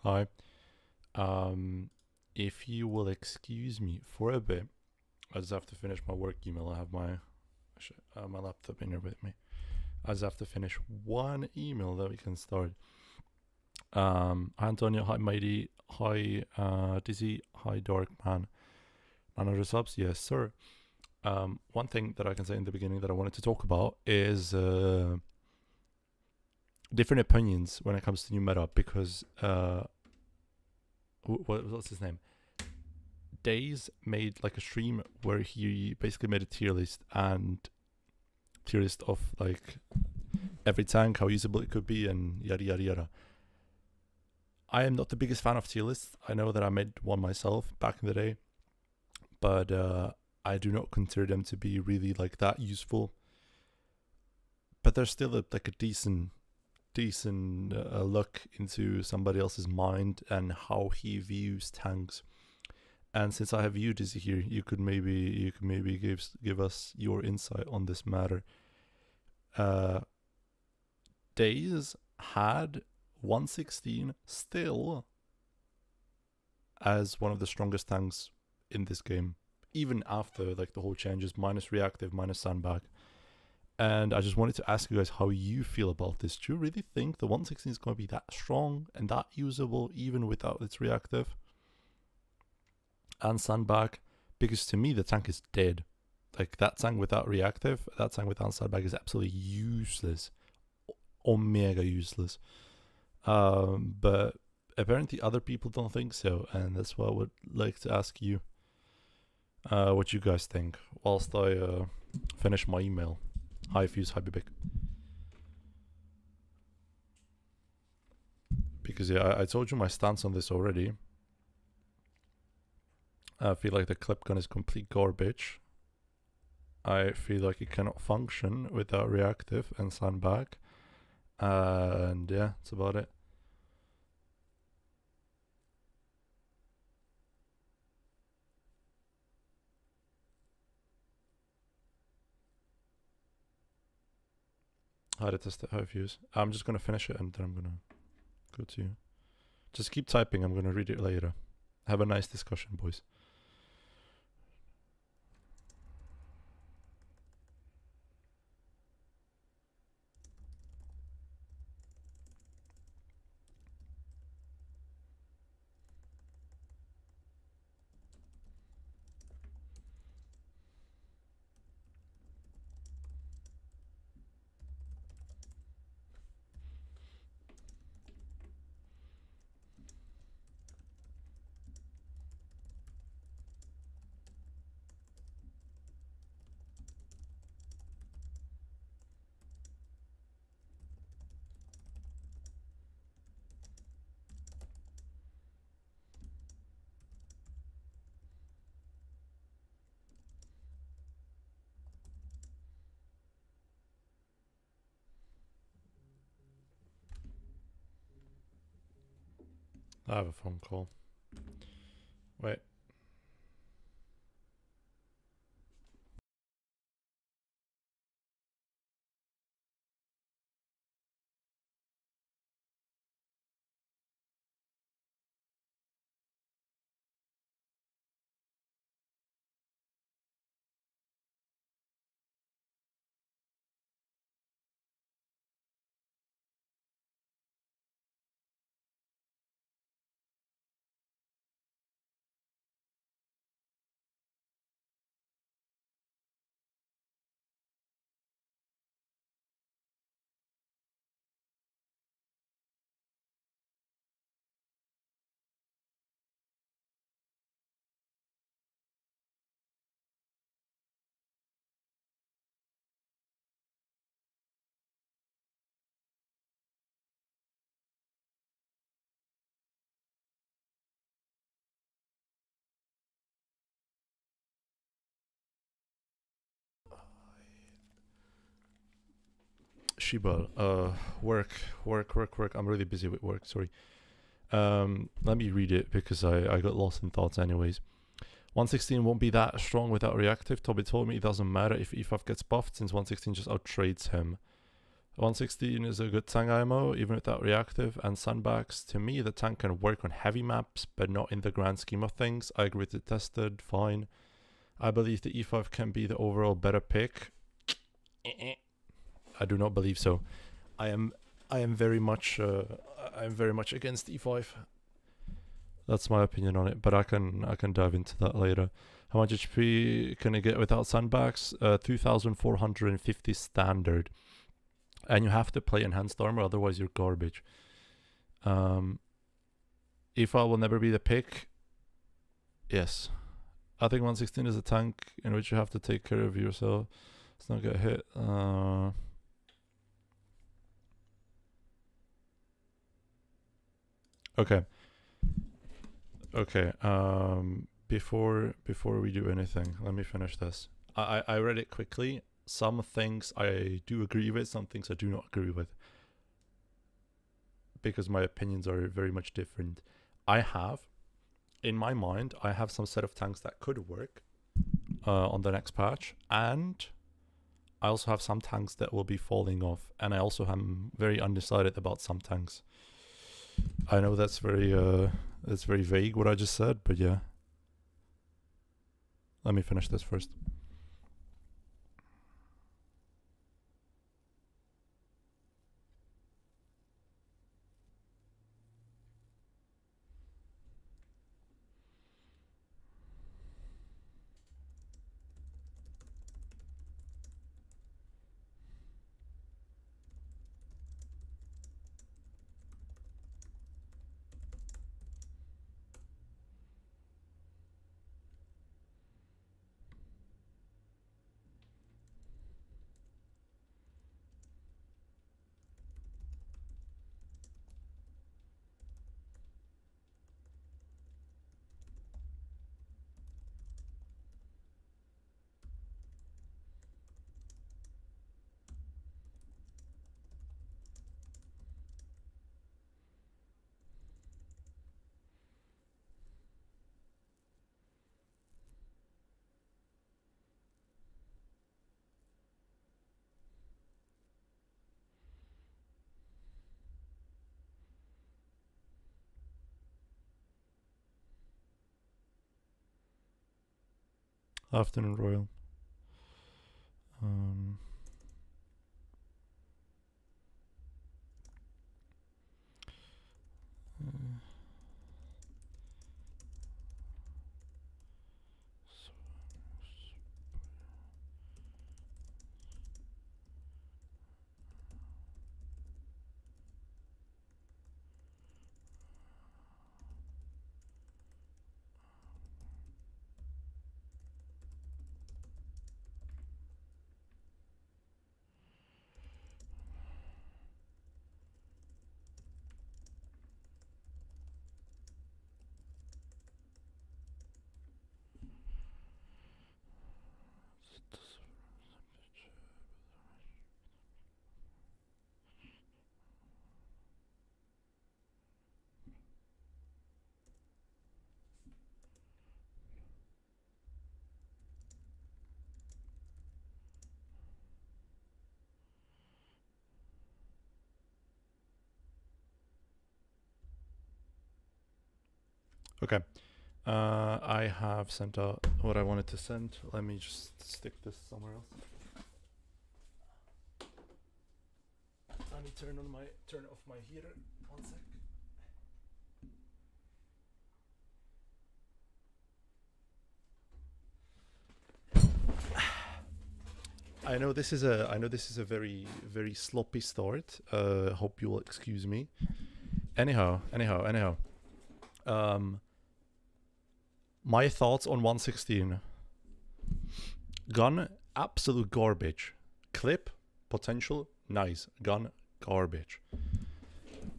Hi. If you will excuse me for a bit, I just have to finish my work email. I have my laptop in here with me. I just have to finish one email that we can start. Hi Antonio, hi Mighty, hi Dizzy, hi Dark Man. 900 subs, yes sir. One thing that I can say in the beginning that I wanted to talk about is different opinions when it comes to new meta, because what's his name? Days made like a stream where he basically made a tier list of like every tank, how usable it could be, and yada yada yada. I am not the biggest fan of tier lists. I know that I made one myself back in the day, but I do not consider them to be really like that useful. But there's still a decent look into somebody else's mind and how he views tanks. And since I have you, Dizzy, here, you could maybe give us your insight on this matter. Days had 116 still as one of the strongest tanks in this game, even after like the whole changes, minus reactive, minus sandbag. And I just wanted to ask you guys how you feel about this. Do you really think the 116 is going to be that strong and that usable even without its reactive and sandbag? Because to me the tank is dead. Like that tank without reactive, that tank without sandbag is absolutely useless, omega useless. But apparently other people don't think so, and that's why I would like to ask you what you guys think whilst I finish my email. Hi Fuse, hi Bibik. Because yeah, I told you my stance on this already. I feel like the clip gun is complete garbage. I feel like it cannot function without reactive and sandbag. And yeah, that's about it. How to test it, how Fuse. I'm just gonna finish it and then I'm gonna go to you. Just keep typing, I'm gonna read it later. Have a nice discussion, boys. I have a phone call. Wait. Shiba, work. I'm really busy with work, sorry. Let me read it because I got lost in thoughts anyways. 116 won't be that strong without reactive. Toby told me it doesn't matter if EFAF gets buffed since 116 just outtrades him. 116 is a good tank IMO, even without reactive and sandbags. To me, the tank can work on heavy maps, but not in the grand scheme of things. I agree to tested, fine. I believe the E5 can be the overall better pick. I do not believe so. I am very much against E5. That's my opinion on it, but I can dive into that later. How much HP can I get without sandbags? 2,450 standard. And you have to play enhanced armor, otherwise you're garbage. E5 will never be the pick. Yes. I think 116 is a tank in which you have to take care of yourself. Let's not get hit. Okay. Okay. Before we do anything, let me finish this. I read it quickly. Some things I do agree with, some things I do not agree with, because my opinions are very much different. In my mind, I have some set of tanks that could work on the next patch, and I also have some tanks that will be falling off, and I also am very undecided about some tanks. I know that's very vague what I just said, but yeah. Let me finish this first. Afternoon, Royal. Okay. I have sent out what I wanted to send. Let me just stick this somewhere else. Let me turn off my heater. 1 sec. I know this is a very sloppy start. Hope you'll excuse me. Anyhow. My thoughts on 116. Gun, absolute garbage. Clip, potential, nice. Gun, garbage.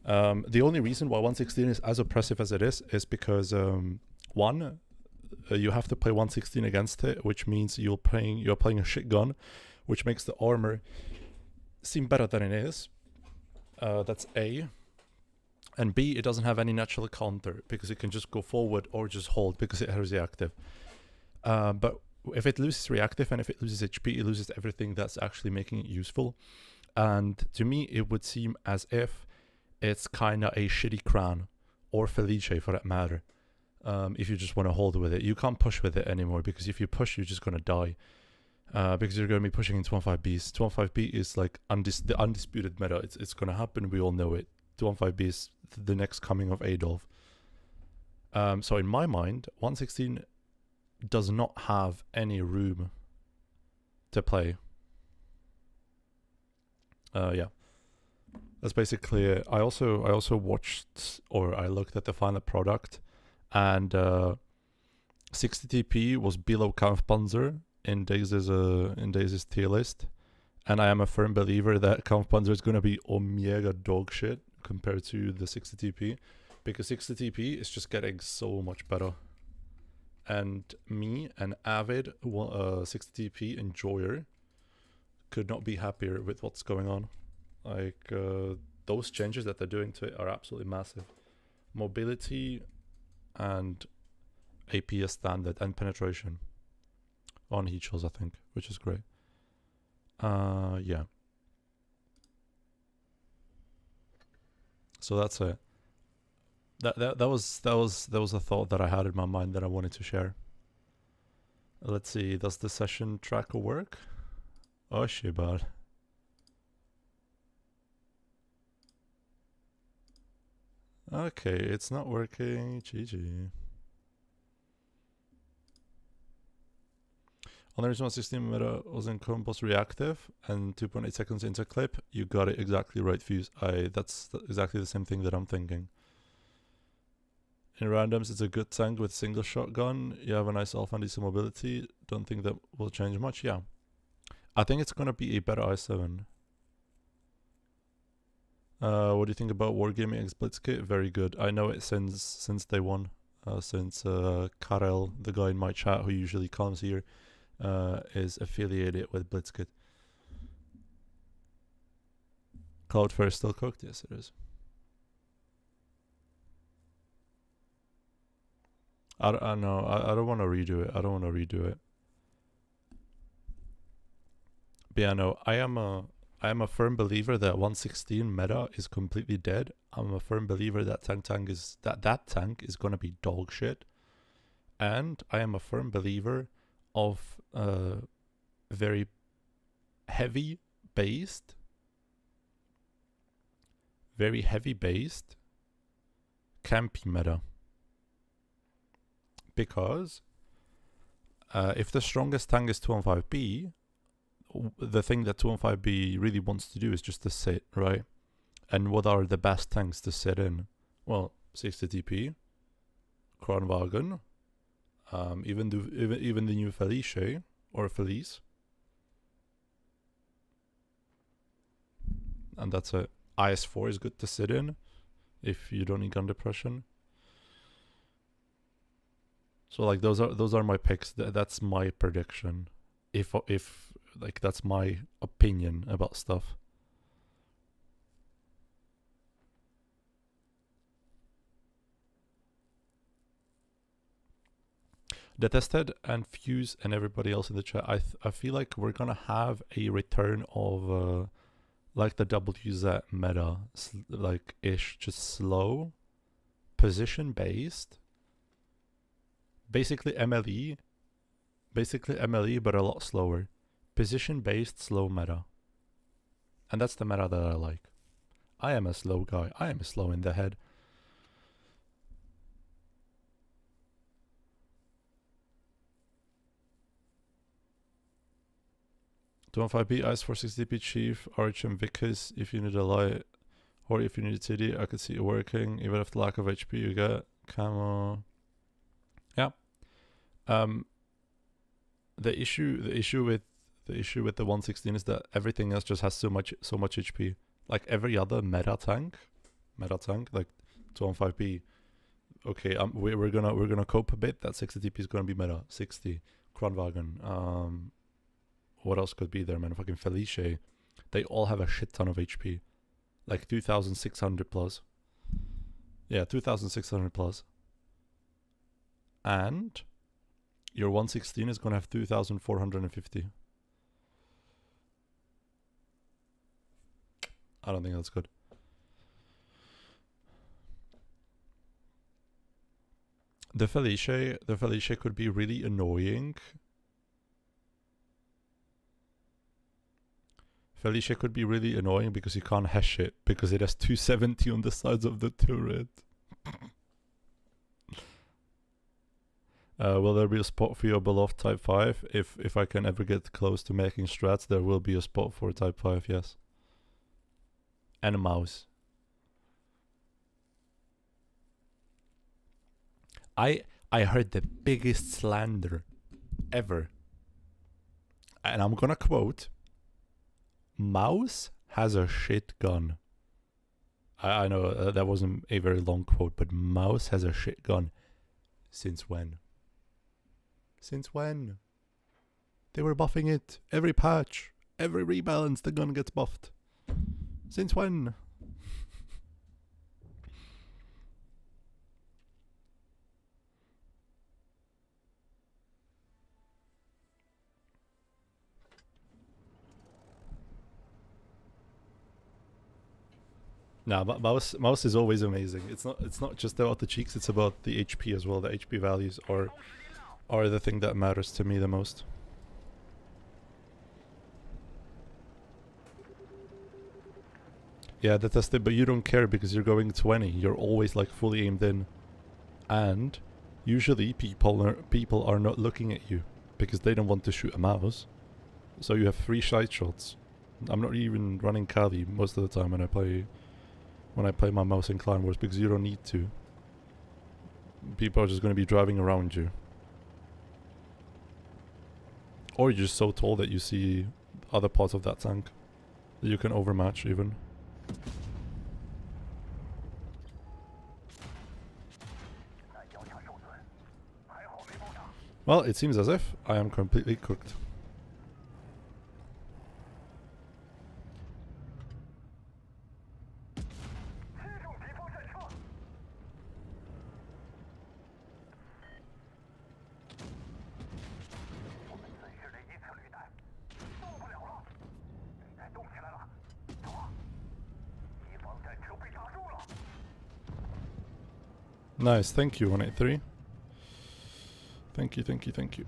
The only reason why 116 is as oppressive as it is because one, you have to play 116 against it, which means you're playing a shit gun, which makes the armor seem better than it is. That's A. And B, it doesn't have any natural counter because it can just go forward or just hold because it has reactive. But if it loses reactive and if it loses HP, it loses everything that's actually making it useful. And to me, it would seem as if it's kind of a shitty Cran or Felice for that matter. If you just want to hold with it, you can't push with it anymore, because if you push, you're just gonna die. Because you're gonna be pushing into 215Bs. 215B is like the undisputed meta. It's gonna happen. We all know it. 215B is the next coming of Adolf. So in my mind, 116 does not have any room to play. Yeah, that's basically it. I also watched, or I looked at the final product, and 60 TP was below Kampfpanzer in Daisy's tier list, and I am a firm believer that Kampfpanzer is gonna be omega dog shit compared to the 60 TP, because 60 TP is just getting so much better. And me, an avid 60 TP enjoyer, could not be happier with what's going on. Like, those changes that they're doing to it are absolutely massive. Mobility and APS standard and penetration on heat shells, I think, which is great. Yeah. So that's it. That was a thought that I had in my mind that I wanted to share. Let's see, does the session tracker work? Oh shit, bad. Okay, it's not working. GG. On the original 16 meta was in combos reactive and 2.8 seconds into clip. You got it exactly right, Fuse. That's exactly the same thing that I'm thinking. In randoms, it's a good tank with single shotgun. You have a nice alpha and decent mobility. Don't think that will change much. Yeah. I think it's gonna be a better i7. What do you think about Wargaming X Blitzkit? Very good. I know it since day one. Since Karel, the guy in my chat who usually comes here, is affiliated with Blitzkit. Cloudflare still cooked? Yes, it is. I don't know. I don't want to redo it. I don't want to redo it. But yeah, no, I am a firm believer that 116 meta is completely dead. I'm a firm believer that tank is that tank is gonna be dog shit. And I am a firm believer of very heavy based campy meta. Because if the strongest tank is 215B, the thing that 215B really wants to do is just to sit, right? And what are the best tanks to sit in? Well, 60 TP, Kranwagen, even the new Felice or Felice, and that's it. IS4 is good to sit in if you don't need gun depression. So like those are my picks. That's my prediction. If like that's my opinion about stuff. The Tested and Fuse and everybody else in the chat, I feel like we're gonna have a return of like the WZ meta, like ish, just slow, position based, basically MLE, but a lot slower, position based slow meta, and that's the meta that I like. I am a slow guy. I am slow in the head. Don't 5B Ice 460p Chief, RHM Vickers if you need a light, or if you need a TD, I could see it working, even if the lack of HP you get. Camo. Yeah. The issue with the 116 is that everything else just has so much HP. Like every other meta tank, like 215B. Okay, we're gonna cope a bit. That 60 TP is gonna be meta. 60 Kranwagen. What else could be there, man? Fucking Felice. They all have a shit ton of HP. Like 2,600 plus. Yeah, 2,600 plus. And your 116 is going to have 2,450. I don't think that's good. The Felice could be really annoying. Felice could be really annoying because you can't hash it because it has 270 on the sides of the turret. Will there be a spot for your beloved Type 5? If I can ever get close to making strats, there will be a spot for Type 5, yes. And a mouse. I heard the biggest slander ever. And I'm gonna quote, Mouse has a shit gun. I know that wasn't a very long quote, but Mouse has a shit gun. Since when? Since when? They were buffing it. Every patch, every rebalance, the gun gets buffed. Since when? Nah, but mouse is always amazing. It's not just about the cheeks, it's about the HP as well. The HP values are the thing that matters to me the most. Yeah, that's it, but you don't care because you're going 20. You're always like fully aimed in. And usually people are not looking at you because they don't want to shoot a mouse. So you have 3 sight shots. I'm not even running Kali most of the time when I play my mouse in Clan Wars because you don't need to. People are just going to be driving around you. Or you're just so tall that you see other parts of that tank that you can overmatch even. Well, it seems as if I am completely cooked. Nice, thank you, 183. Thank you, thank you, thank you.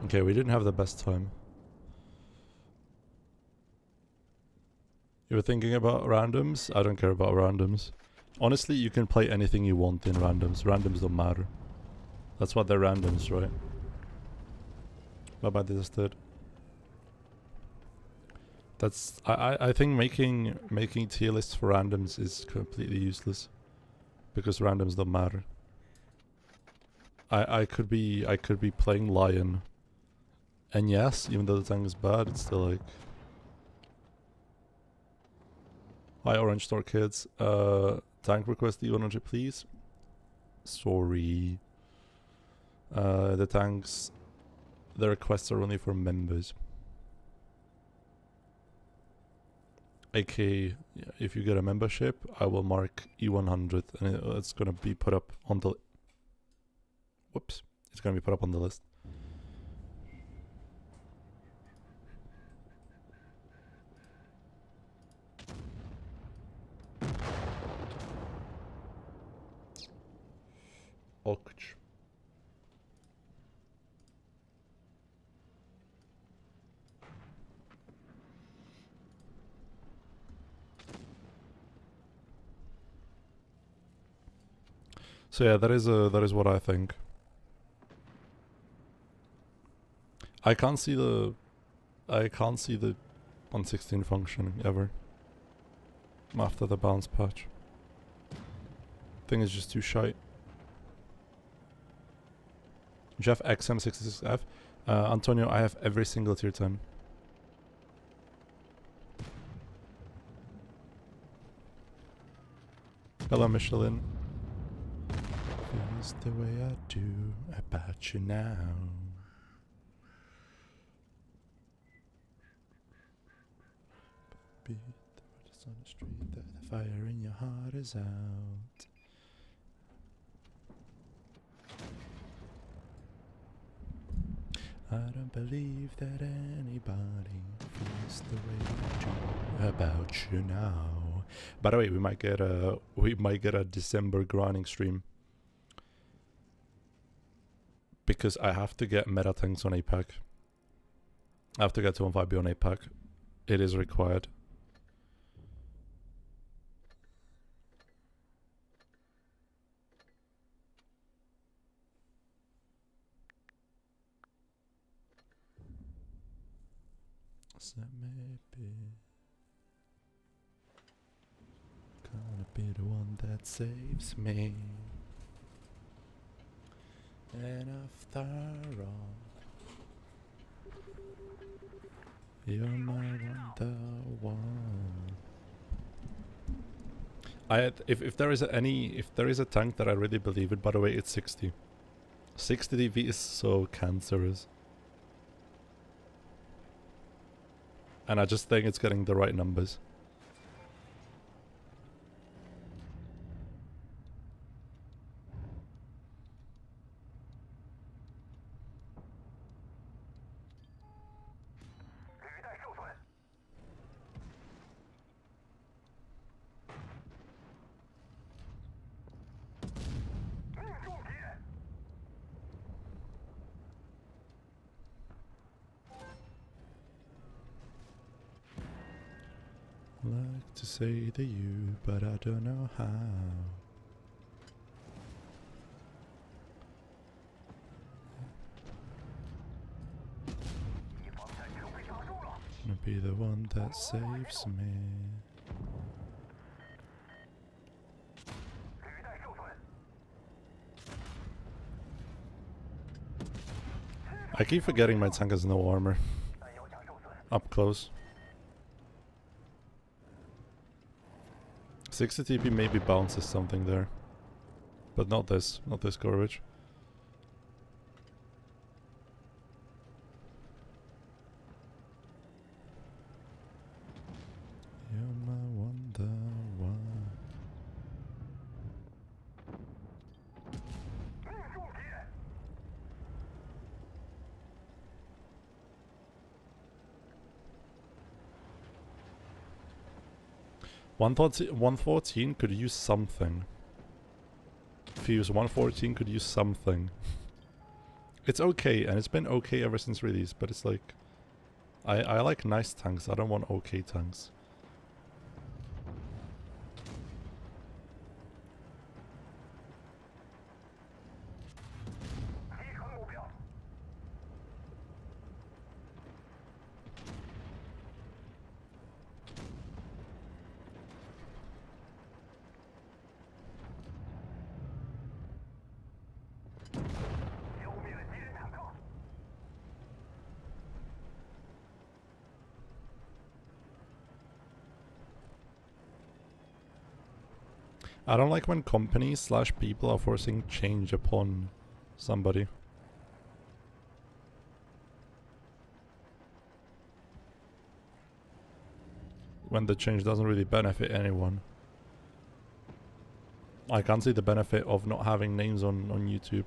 Okay, we didn't have the best time. You were thinking about randoms? I don't care about randoms. Honestly, you can play anything you want in randoms. Randoms don't matter. That's what they're randoms, right? Bye-bye, this is third. That's I think making tier lists for randoms is completely useless. Because randoms don't matter. I could be playing Lion. And yes, even though the tank is bad, it's still like... Hi Orange Store kids. Tank request E100 please. Sorry. The tanks... The requests are only for members. AK, if you get a membership, I will mark E100 and it's gonna be put up on the... Whoops. It's gonna be put up on the list. Okch. So yeah, that is what I think. I can't see the 116 functioning ever after the bounce patch. Thing is just too shite. Jeff XM66F. Antonio, I have every single tier 10. Hello, Michelin. Feels the way I do about you now. be the artist on the street, the fire in your heart is out. I don't believe that anybody feels the way I do about you now. By the way, we might get a December grinding stream because I have to get meta tanks on APAC. I have to get to 1.5B on APAC. It is required. So maybe gonna be the one that saves me. And after all, you're my wonder one. If there is a tank that I really believe in, by the way, it's 60. 60 DV is so cancerous. And I just think it's getting the right numbers. Like to say to you, but I don't know how. Gonna be the one that saves me. I keep forgetting my tank has no armor. Up close. 60 TP maybe bounces something there. But not this garbage. You're my wonder one. .114 114 could use something. Fuse 114 could use something. It's okay, and it's been okay ever since release, but it's like I like nice tanks, I don't want okay tanks. I don't like when companies / people are forcing change upon somebody. When the change doesn't really benefit anyone. I can't see the benefit of not having names on YouTube.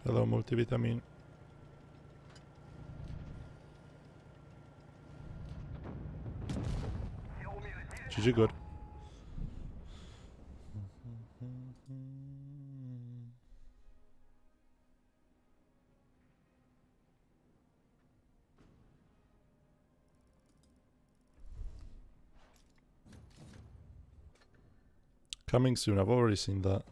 Hello, multivitamin. GG good. Coming soon, I've already seen that.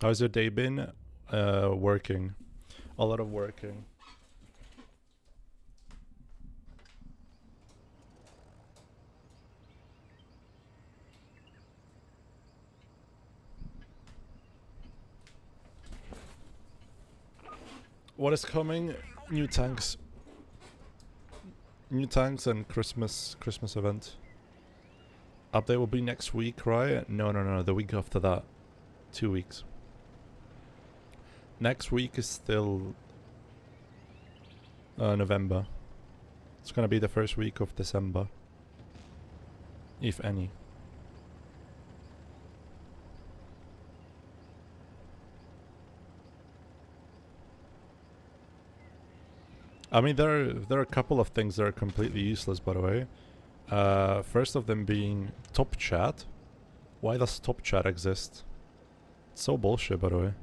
How's your day been? Working. A lot of working. What is coming? New tanks. New tanks and Christmas event. Update will be next week, right? No. The week after that. 2 weeks. Next week is still November. It's gonna be the first week of December. If any. I mean, there are a couple of things that are completely useless, by the way. First of them being top chat. Why does top chat exist? It's so bullshit, by the way.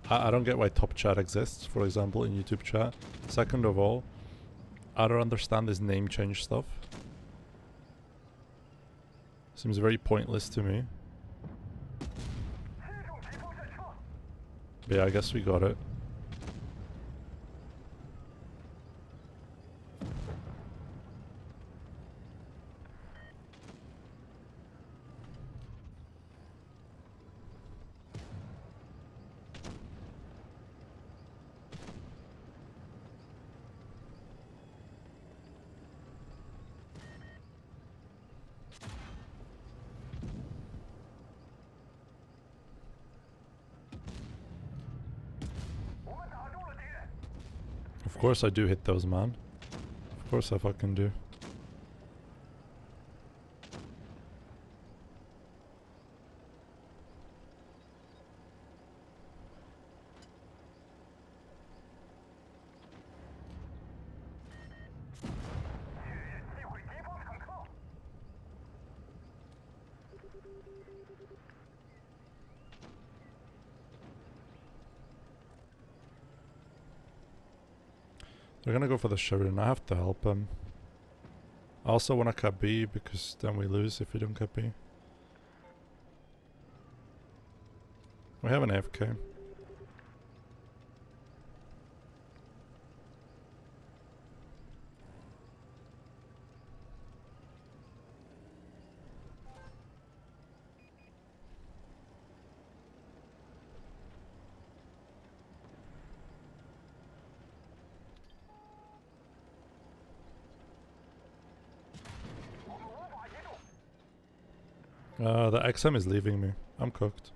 I don't get why top chat exists, for example, in YouTube chat. Second of all, I don't understand this name change stuff. Seems very pointless to me. But yeah, I guess we got it. Of course I do hit those, man. Of course I fucking do. They're gonna go for the Sheridan. I have to help him. I also want to cut B because then we lose if we don't cut B. We have an AFK. The XM is leaving me. I'm cooked.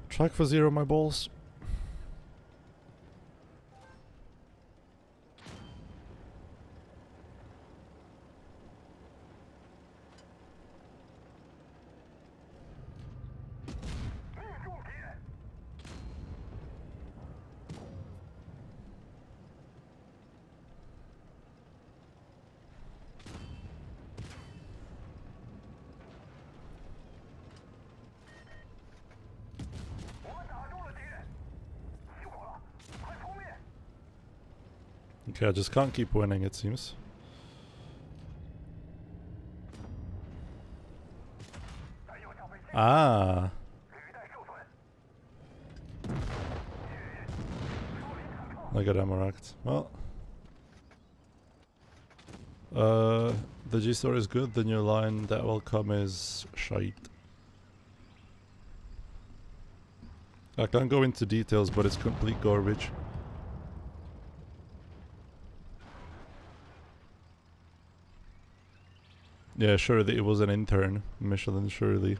Track for 0, my balls. Okay, I just can't keep winning, it seems. Ah. I got Amaract. Well. The G-Store is good, the new line that will come is shite. I can't go into details, but it's complete garbage. Yeah, sure, it was an intern. Michelin, surely.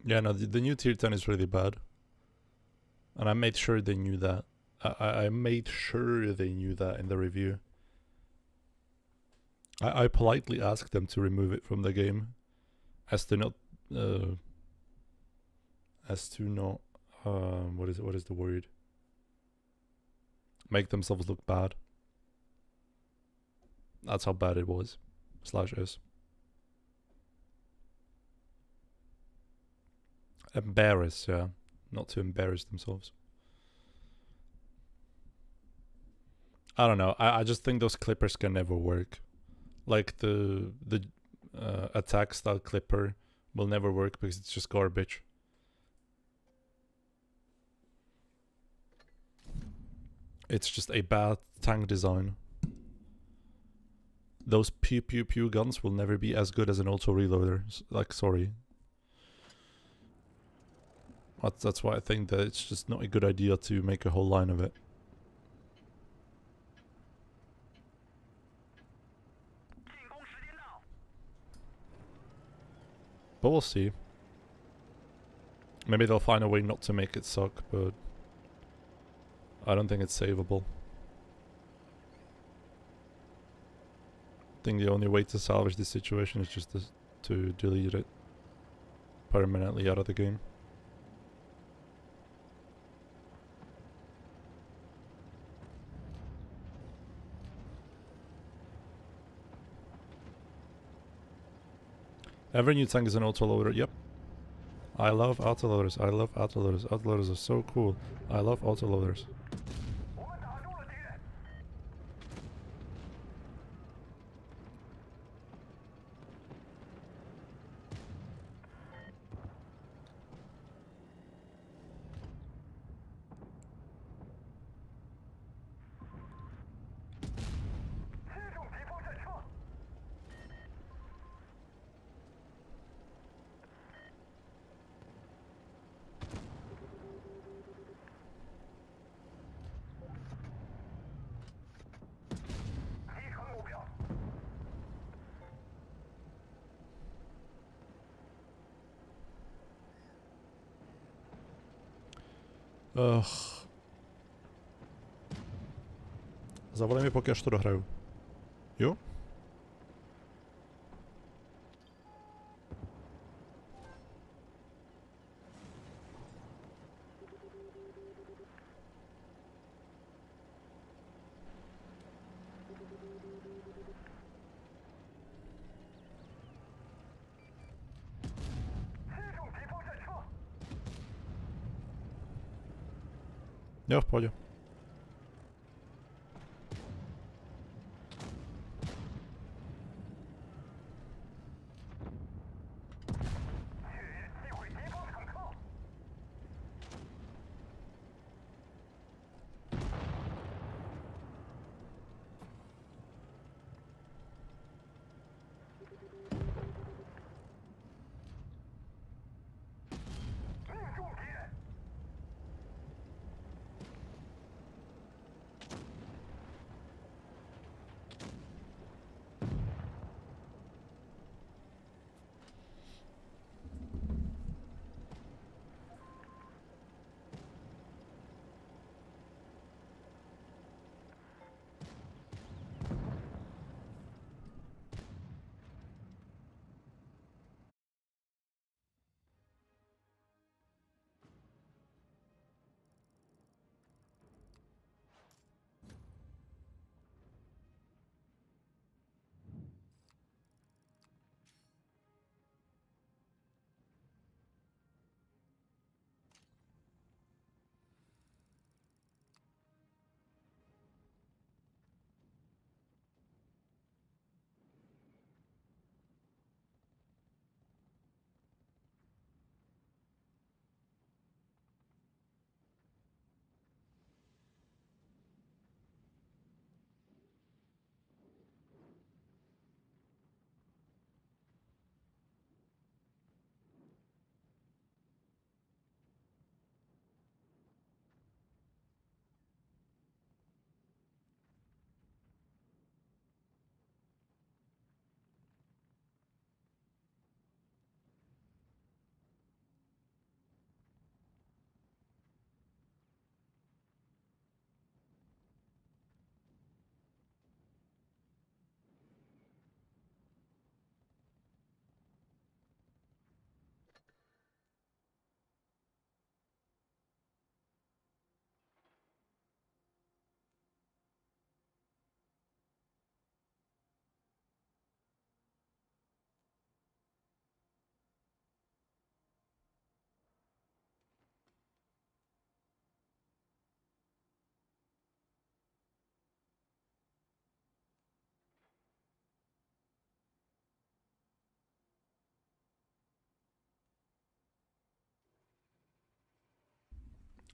Yeah, no, the new tier 10 is really bad. And I made sure they knew that. I made sure they knew that in the review. I politely asked them to remove it from the game, as to not, what is the word? Make themselves look bad. That's how bad it was. /s. Embarrass, yeah. Not to embarrass themselves. I don't know. I just think those clippers can never work. Like the attack style clipper will never work because it's just garbage. It's just a bad tank design. Those pew pew pew guns will never be as good as an auto reloader. Like, sorry. That's why I think that it's just not a good idea to make a whole line of it. But we'll see. Maybe they'll find a way not to make it suck, but I don't think it's savable. I think the only way to salvage this situation is just to delete it permanently out of the game. Every new tank is an autoloader. Yep. I love autoloaders. I love autoloaders. Autoloaders are so cool. I love autoloaders. Zavolej mi, pokiaľ až to dohraju. Jo? Jo, v pohodě.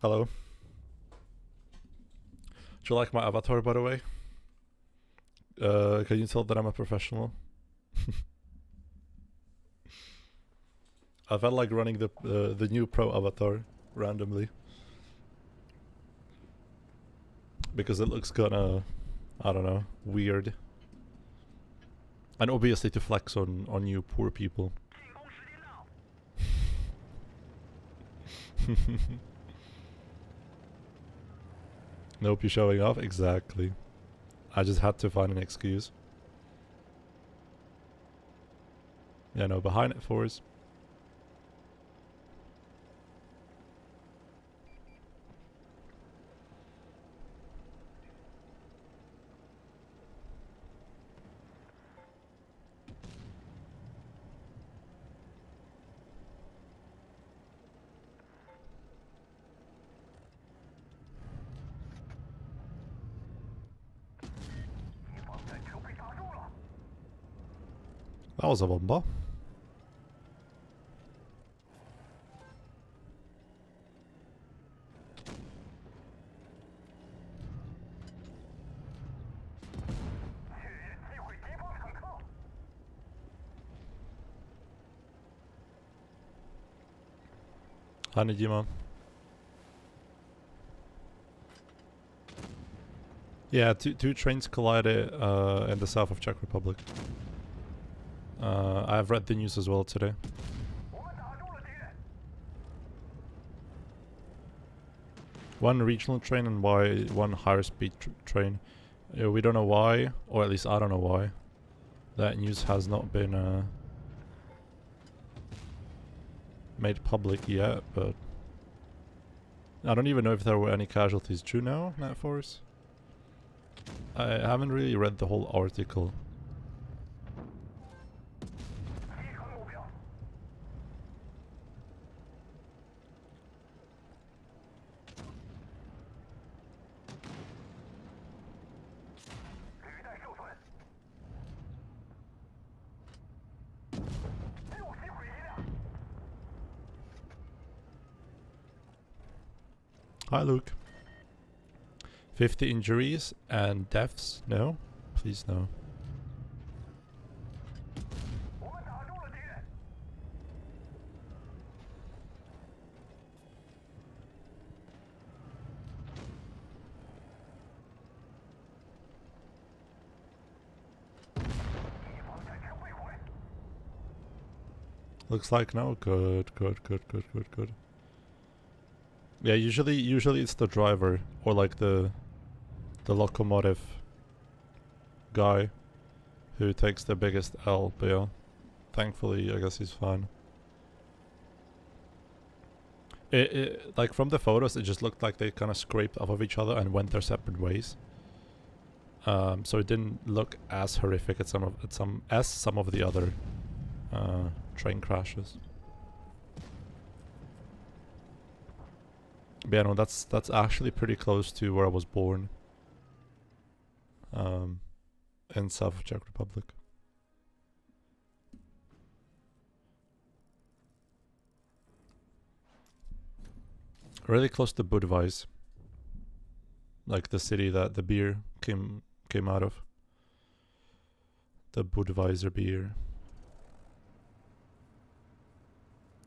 Hello. Do you like my avatar, by the way? Can you tell that I'm a professional? I felt like running the new pro avatar randomly because it looks kinda, I don't know, weird, and obviously to flex on you poor people. Nope, you're showing off? Exactly. I just had to find an excuse. Yeah, no, behind it for us. That was a bomba. Hanejima. Yeah, two trains collided in the south of Czech Republic. I've read the news as well today. One regional train and one higher speed train. We don't know why, or at least I don't know why. That news has not been made public yet, but I don't even know if there were any casualties. Do you know, Nat Force? I haven't really read the whole article. Hi, Luke. 50 injuries and deaths? No? Please no. Looks like no. Good. Yeah, usually it's the driver or like the locomotive guy who takes the biggest L, but yeah, thankfully I guess he's fine. It like from the photos it just looked like they kind of scraped off of each other and went their separate ways. So it didn't look as horrific as some of the other train crashes. But yeah, no, that's actually pretty close to where I was born. In south of Czech Republic. Really close to Budweis. Like the city that the beer came out of. The Budweiser beer.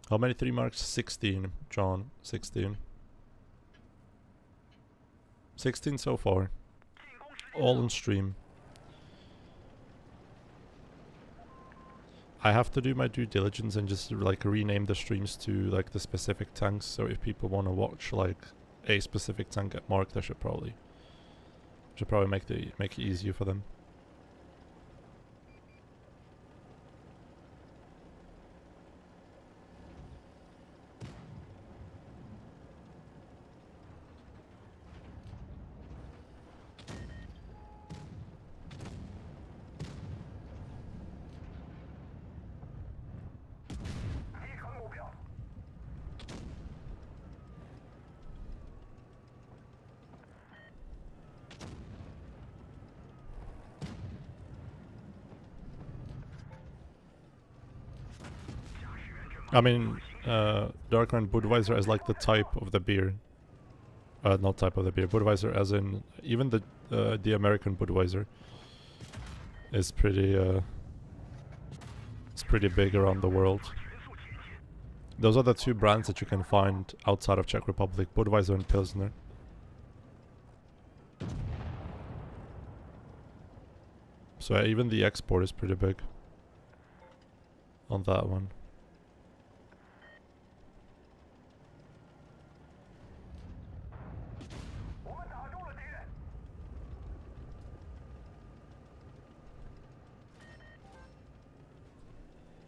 How many 3 marks? 16, John. 16. 16 so far. All on stream. I have to do my due diligence and just like rename the streams to like the specific tanks, so if people want to watch like a specific tank get marked, I should probably make it easier for them. I mean, Darkman Budweiser is like the type of the beer. Not type of the beer. Budweiser, as in even the American Budweiser is pretty it's pretty big around the world. Those are the two brands that you can find outside of Czech Republic, Budweiser and Pilsner. So even the export is pretty big on that one.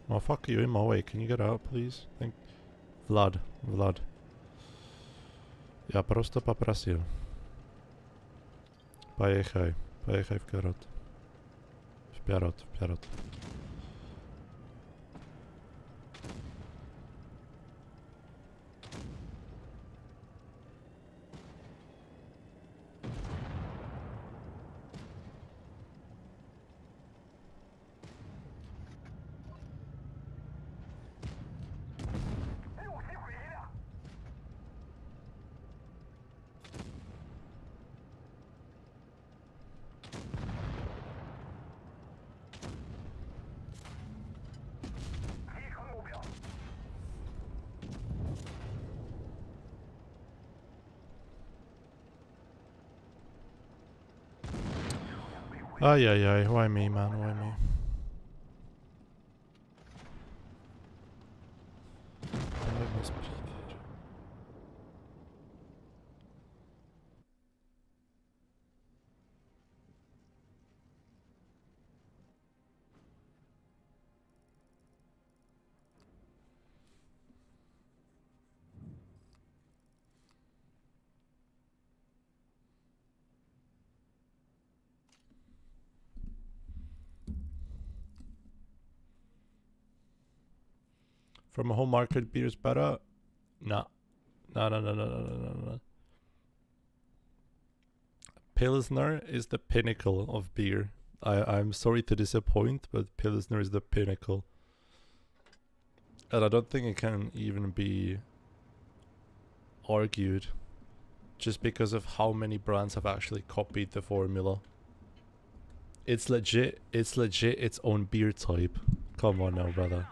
Oh fuck you, in my way. Can you get out, please? Thank Vlad. Já просто попросил. Поехай вперед. Вперед. Ay, why me, man? Why me? From a home market, beer's better? No. Pilsner is the pinnacle of beer. I'm sorry to disappoint, but Pilsner is the pinnacle. And I don't think it can even be argued just because of how many brands have actually copied the formula. It's legit its own beer type. Come on now, brother.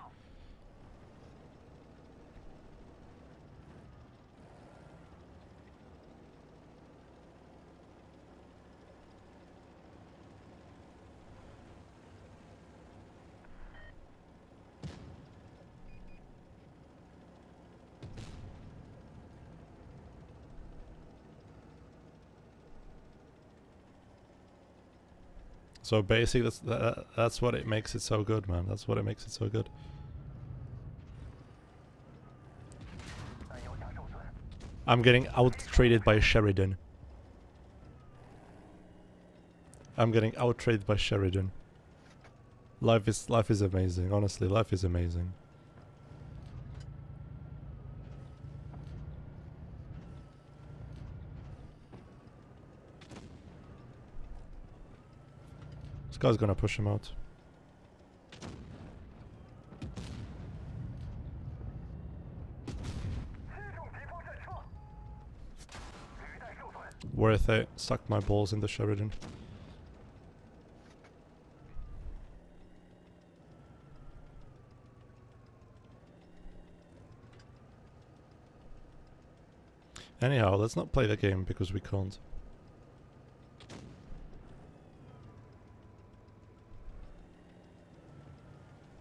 So basically, that's what it makes it so good, man. That's what it makes it so good. I'm getting out-traded by Sheridan. Life is amazing. Honestly, life is amazing. This guy's gonna push him out. Worth it. Suck my balls in the Sheridan. Anyhow, let's not play the game because we can't.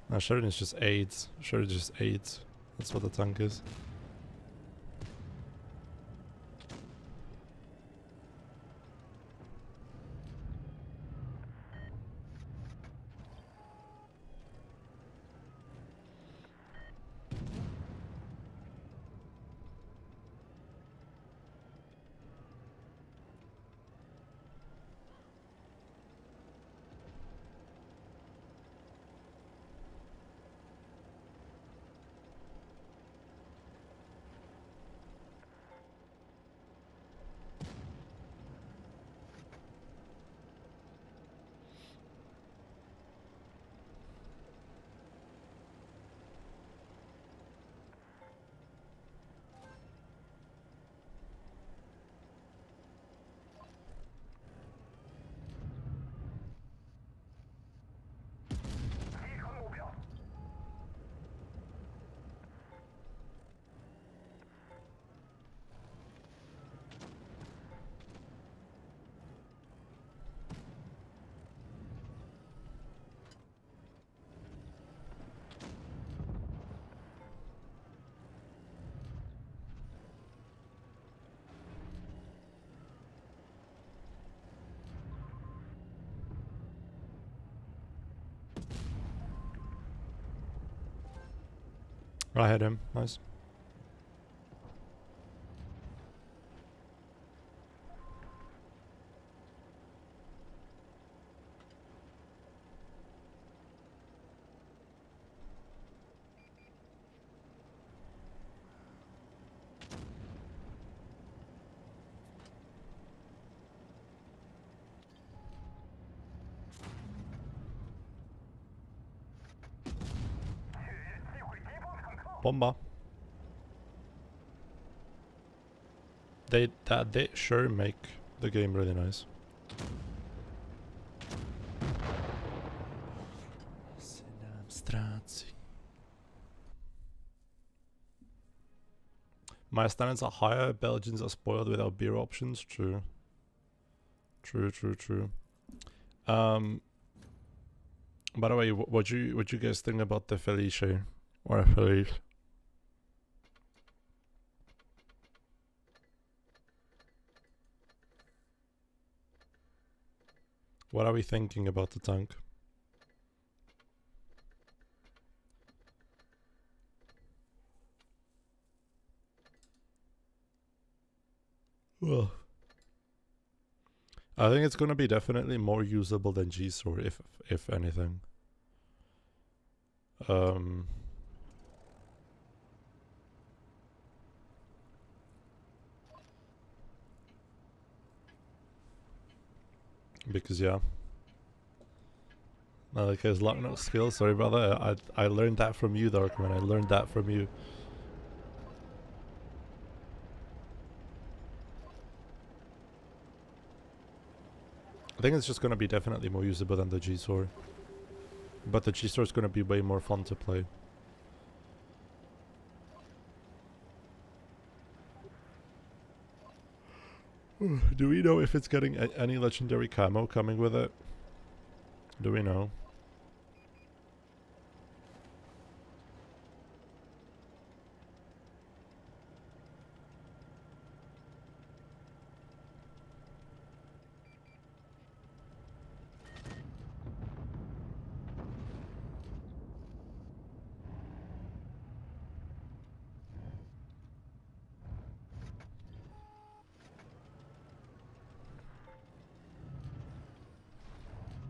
No, Sheridan's just AIDS. Sheridan's just AIDS. That's what the tank is. I hit him. Nice. Bomba. They sure make the game really nice. My standards are higher. Belgians are spoiled without beer options. True. True. By the way, what you guys think about the Felice or Felice? What are we thinking about the tank? Well, I think it's gonna be definitely more usable than G-Sword, if anything. Because yeah. Like his luck no skill, sorry brother. I learned that from you, Darkman. I learned that from you. I think it's just gonna be definitely more usable than the G-Sword. But the G-Sword is gonna be way more fun to play. Do we know if it's getting any legendary camo coming with it? Do we know?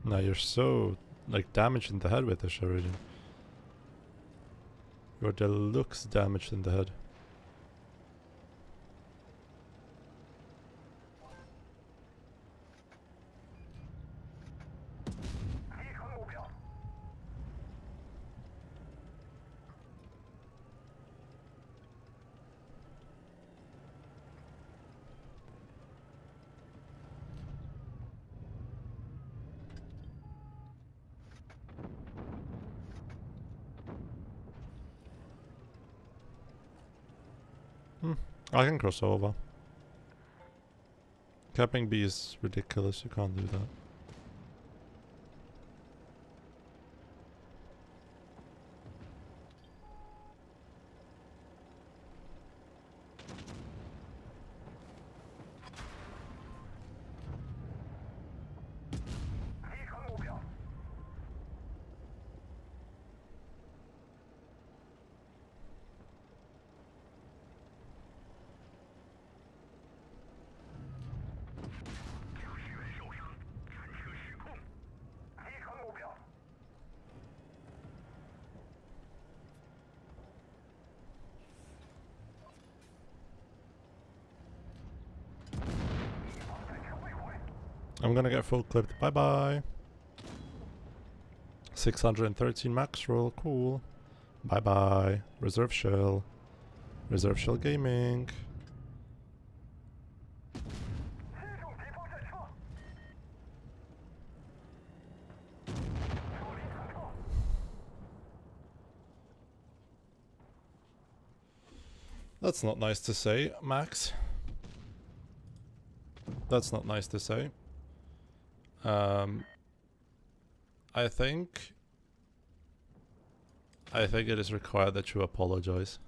Now you're so like damaged in the head with this Sheridan. You're deluxe damaged in the head. I can cross over. Capping B is ridiculous, you can't do that. I'm gonna get full clipped. Bye bye. 613 max roll. Cool. Bye bye. Reserve shell. Reserve shell gaming. That's not nice to say, Max. That's not nice to say. I think it is required that you apologize.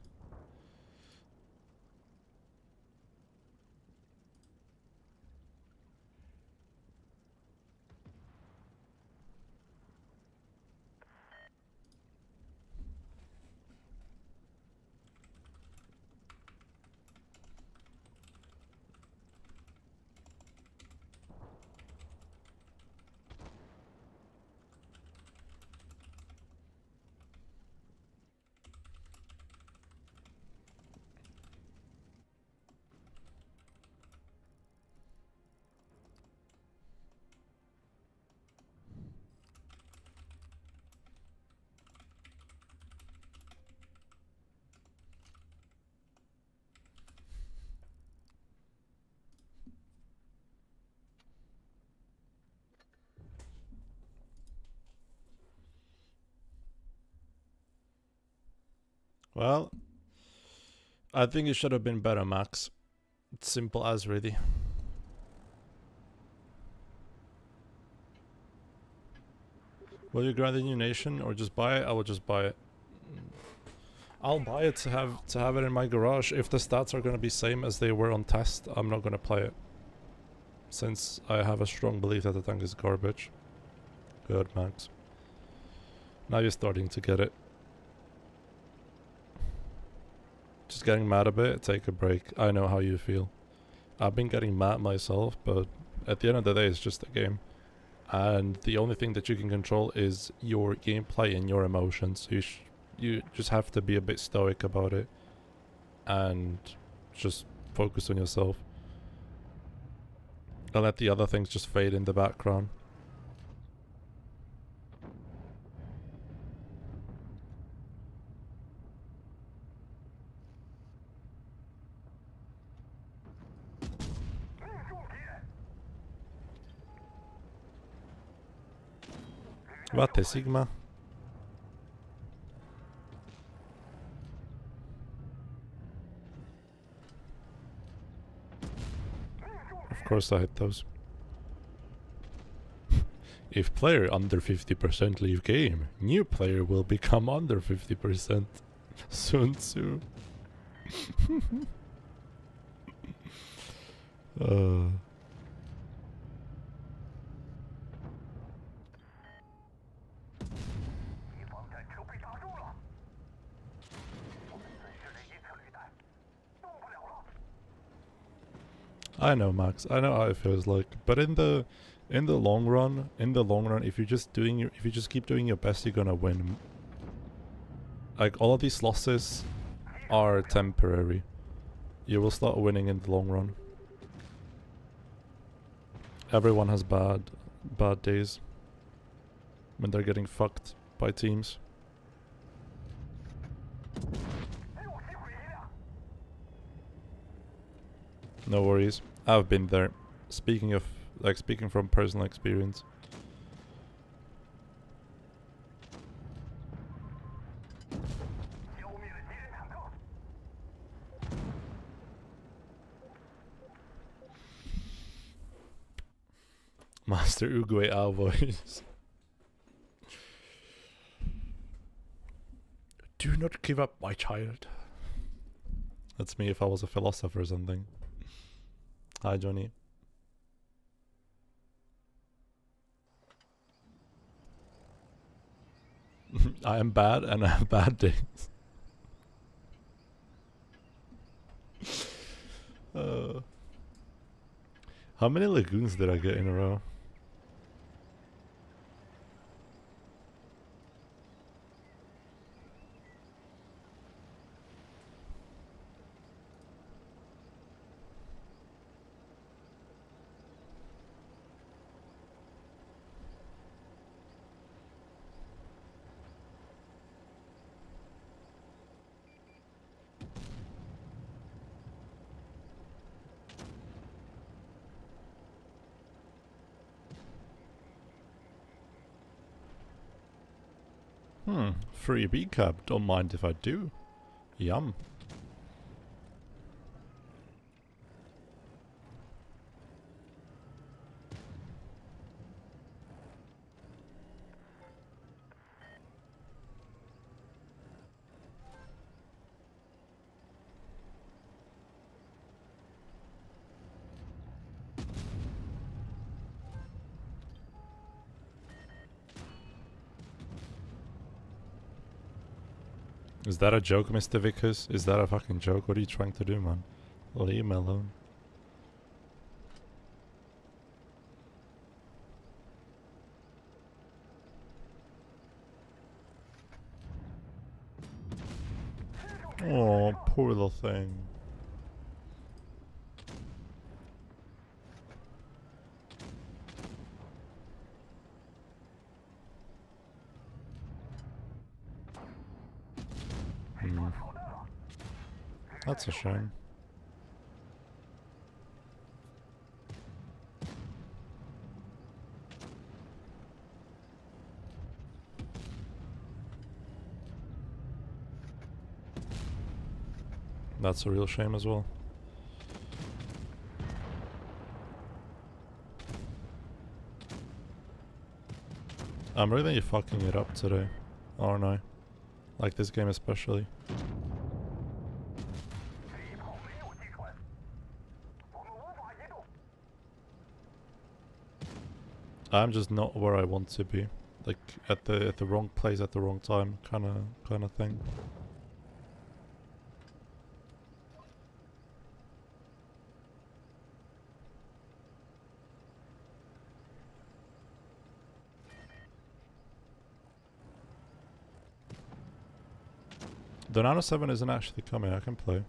Well, I think it should have been better, Max. It's simple as, really. Will you grant a new nation or just buy it? I will just buy it. I'll buy it to have it in my garage. If the stats are gonna be same as they were on test, I'm not gonna play it. Since I have a strong belief that the tank is garbage. Good, Max. Now you're starting to get it. Just getting mad a bit, take a break. I know how you feel. I've been getting mad myself, but at the end of the day, it's just a game. And the only thing that you can control is your gameplay and your emotions. You just have to be a bit stoic about it. And just focus on yourself. And let the other things just fade in the background. Vate, Sigma. Of course I hit those. If player under 50% leave game, new player will become under 50%. Sun Tzu. I know, Max. I know how it feels like, but in the long run, if you just keep doing your best, you're gonna win. Like, all of these losses are temporary. You will start winning in the long run. Everyone has bad days when they're getting fucked by teams. No worries. I've been there. Speaking from personal experience. Master Uguay voice. Do not give up, my child. That's me if I was a philosopher or something. Hi, Johnny. I am bad and I have bad days. How many lagoons did I get in a row? Free B cab. Don't mind if I do. Yum. Is that a joke, Mr. Vickers? Is that a fucking joke? What are you trying to do, man? Leave me alone. Oh, poor little thing. That's a shame. That's a real shame as well. I'm really fucking it up today, aren't I? Like this game especially. I'm just not where I want to be. Like at the wrong place at the wrong time kinda thing. The Nano 7 isn't actually coming, I can play.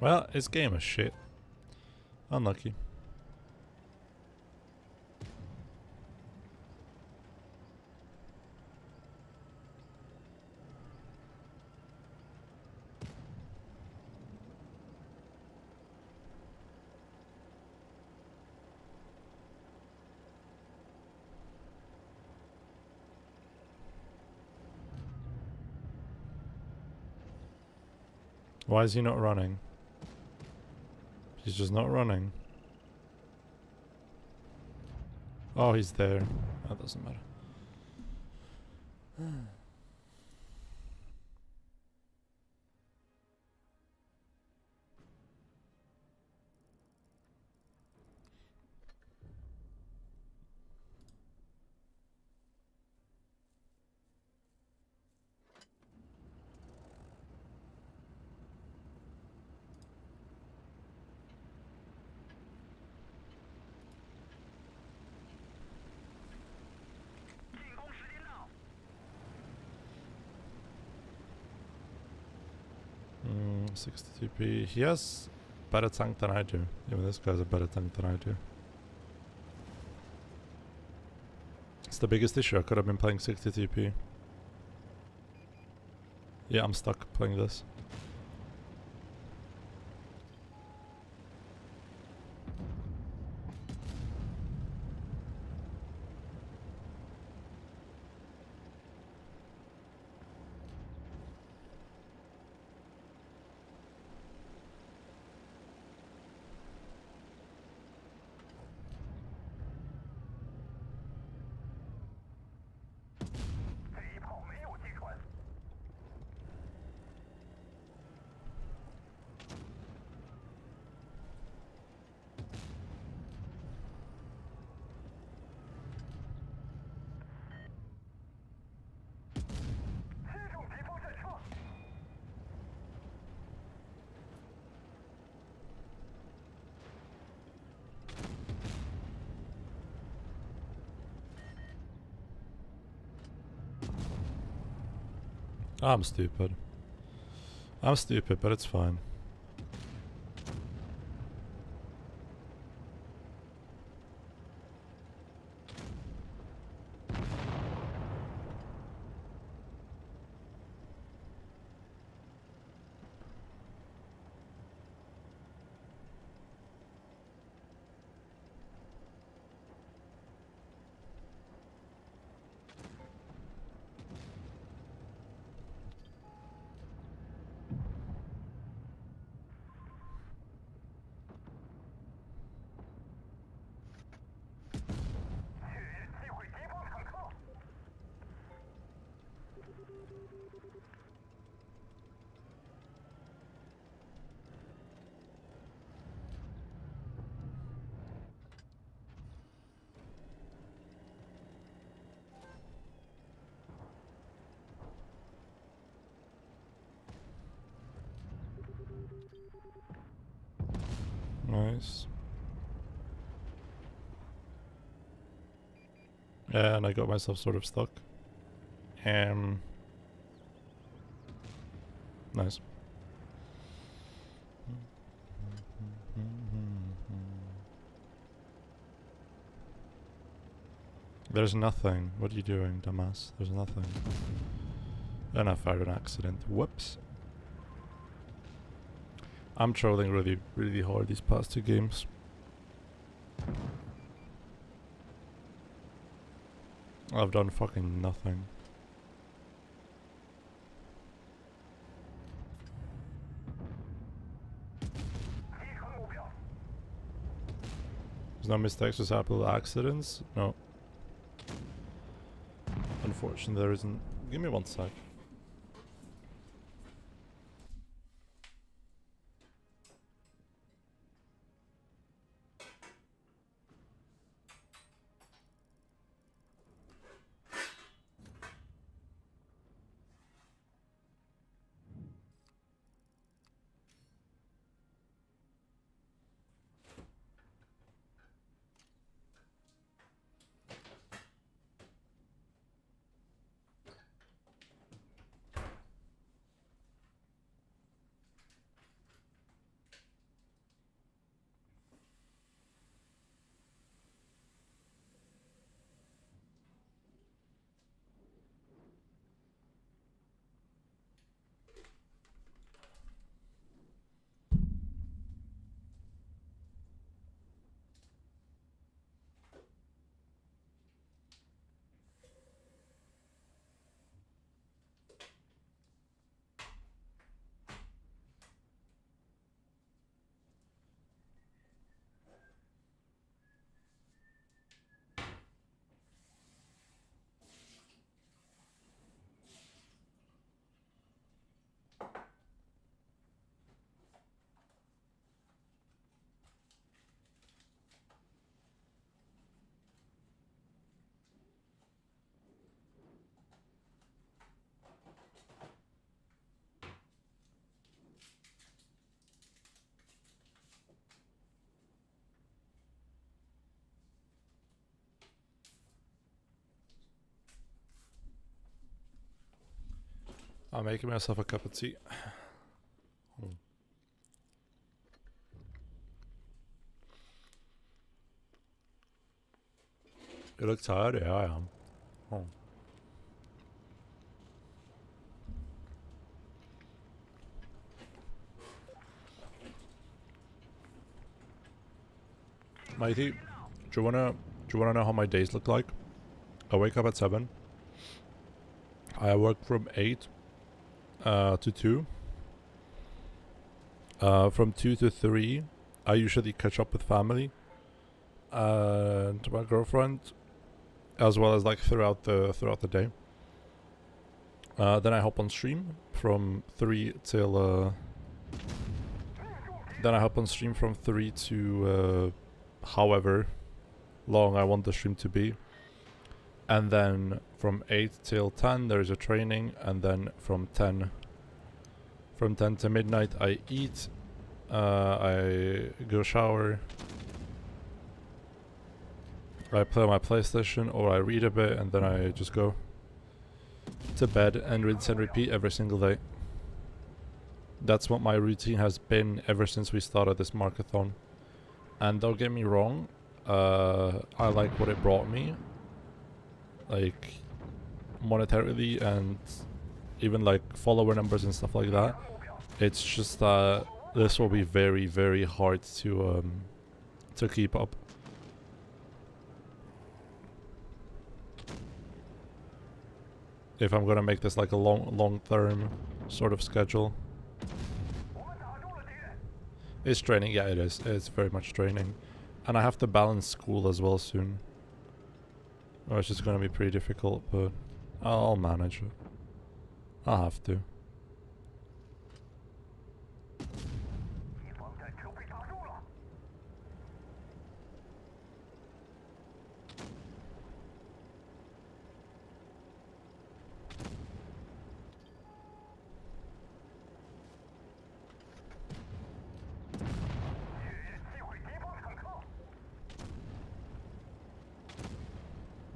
Well, his game is shit. Unlucky. Why is he not running? He's just not running. Oh, he's there. That doesn't matter. Mm, 60 TP. He has better tank than I do. Even this guy's a better tank than I do. It's the biggest issue. I could have been playing 60 TP. Yeah, I'm stuck playing this. I'm stupid. I'm stupid, but it's fine. Nice. And I got myself sort of stuck. Nice. There's nothing. What are you doing, dumbass? There's nothing. And I fired an accident. Whoops. I'm trolling really, really hard these past 2 games. I've done fucking nothing. There's no mistakes, just Apple accidents? No. Unfortunately, there isn't. Give me 1 sec. I'm making myself a cup of tea. You look tired? Yeah, I am. Oh. Mighty, do you wanna know how my days look like? I wake up at 7. I work from 8 to 2. From 2 to 3, I usually catch up with family and my girlfriend, as well as like throughout the day. Then I hop on stream from 3 till. Then I hop on stream from 3 to however long I want the stream to be. And then from 8 till 10 there is a training, and then from 10 to midnight I eat, I go shower, I play my PlayStation or I read a bit, and then I just go to bed and rinse and repeat every single day. That's what my routine has been ever since we started this Markathon. And don't get me wrong, I like what it brought me, like monetarily and even like follower numbers and stuff like that. It's just that this will be very, very hard to keep up. If I'm gonna make this like a long-term sort of schedule. It's draining, yeah it is. It's very much draining. And I have to balance school as well soon. Oh, it's just gonna be pretty difficult, but I'll manage it. I'll have to.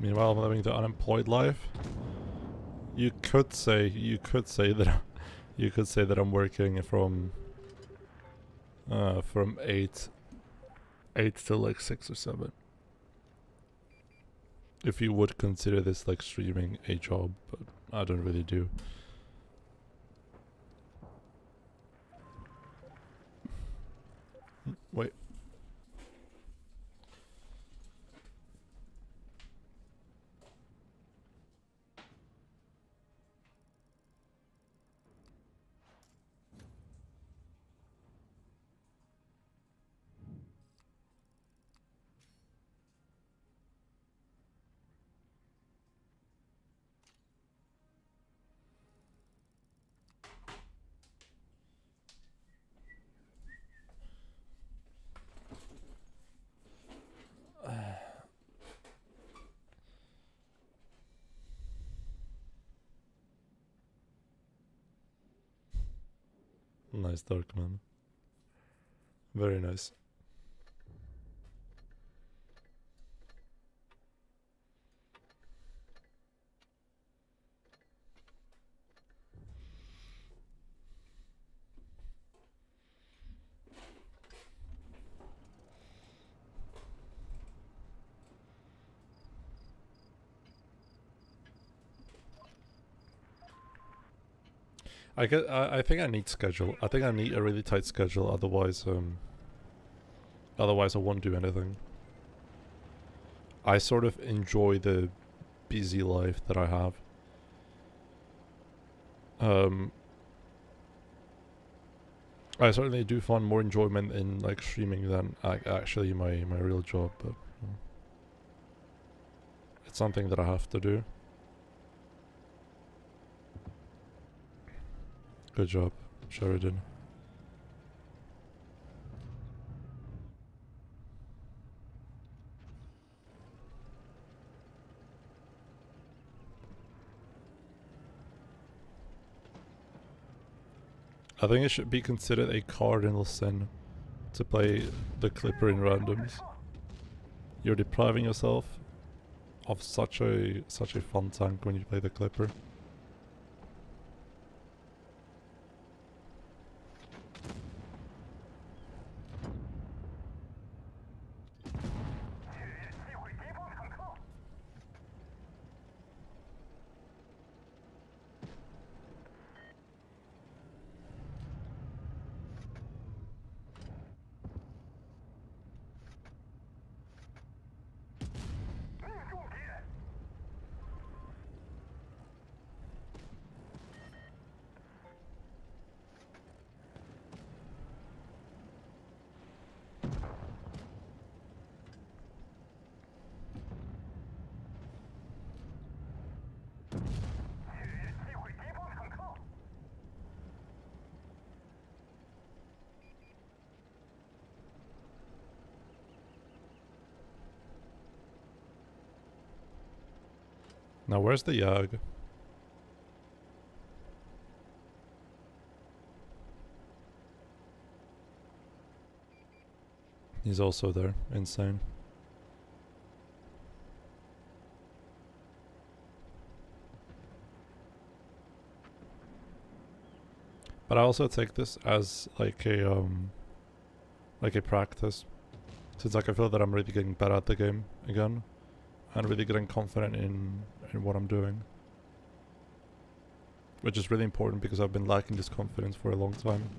Meanwhile, I'm living the unemployed life. You could say that I'm working from 8 till like 6 or 7. If you would consider this like streaming a job, but I don't really do. Wait. Nice, dark man. Very nice. I think I need schedule. I think I need a really tight schedule, otherwise I won't do anything. I sort of enjoy the busy life that I have. I certainly do find more enjoyment in like streaming than actually my real job, but it's something that I have to do. Good job, Sheridan. I think it should be considered a cardinal sin to play the Clipper in randoms. You're depriving yourself of such a fun tank when you play the Clipper. Now where's the Yag? He's also there. Insane. But I also take this as like a practice. Since like I feel that I'm really getting better at the game again. And really getting confident in what I'm doing. Which is really important because I've been lacking this confidence for a long time.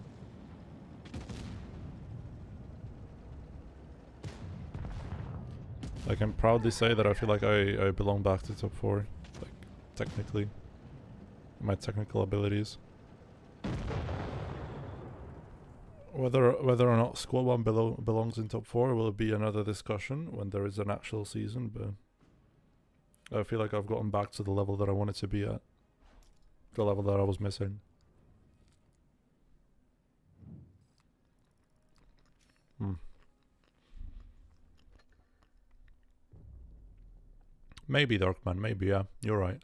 I can proudly say that I feel like I belong back to top 4. Like, technically. My technical abilities. Whether or not Squad 1 belongs in top 4 will be another discussion when there is an actual season, but I feel like I've gotten back to the level that I wanted to be at. The level that I was missing. Maybe, Darkman, maybe, yeah. You're right.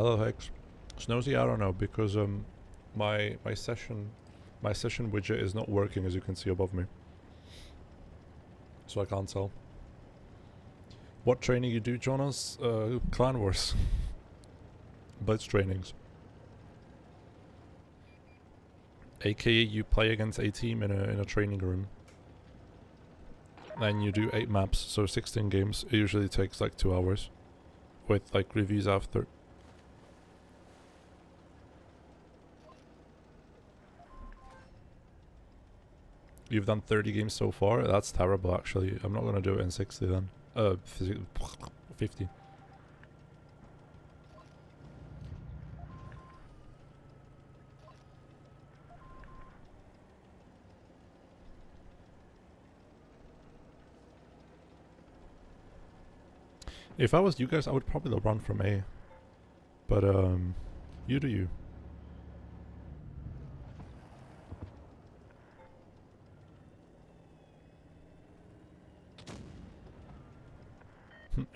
Hello Hex. Snowy, I don't know because my session widget is not working, as you can see above me. So I can't tell. What training you do, Jonas? Clan Wars. Blitz trainings. AKA you play against a team in a training room. Then you do 8 maps, so 16 games. It usually takes like 2 hours. With like reviews after. You've done 30 games so far? That's terrible actually. I'm not gonna do it in 60 then. 50. If I was you guys, I would probably run from A. But you do you.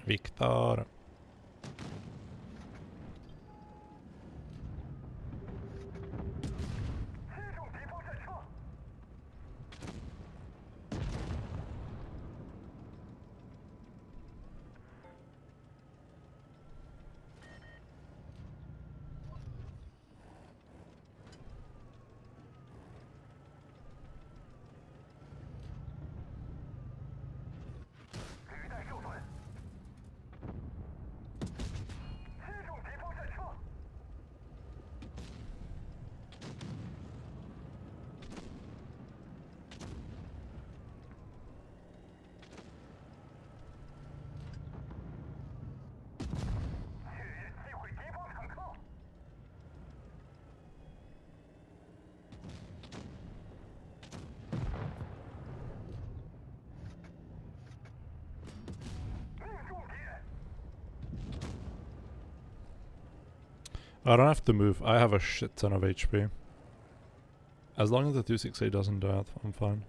Victor. I don't have to move. I have a shit ton of HP. As long as the 268 doesn't die, I'm fine.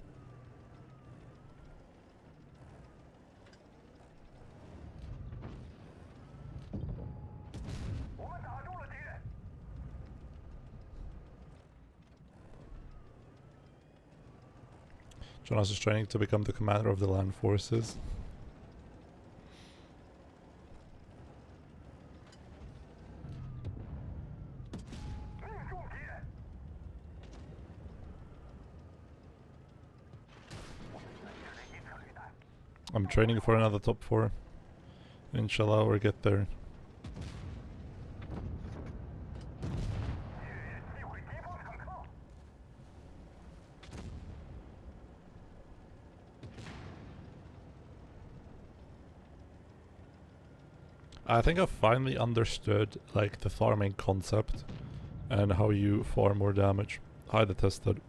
Jonas is training to become the commander of the land forces. I'm training for another top 4. Inshallah, we'll get there. I think I finally understood like the farming concept and how you farm more damage. Highly tested.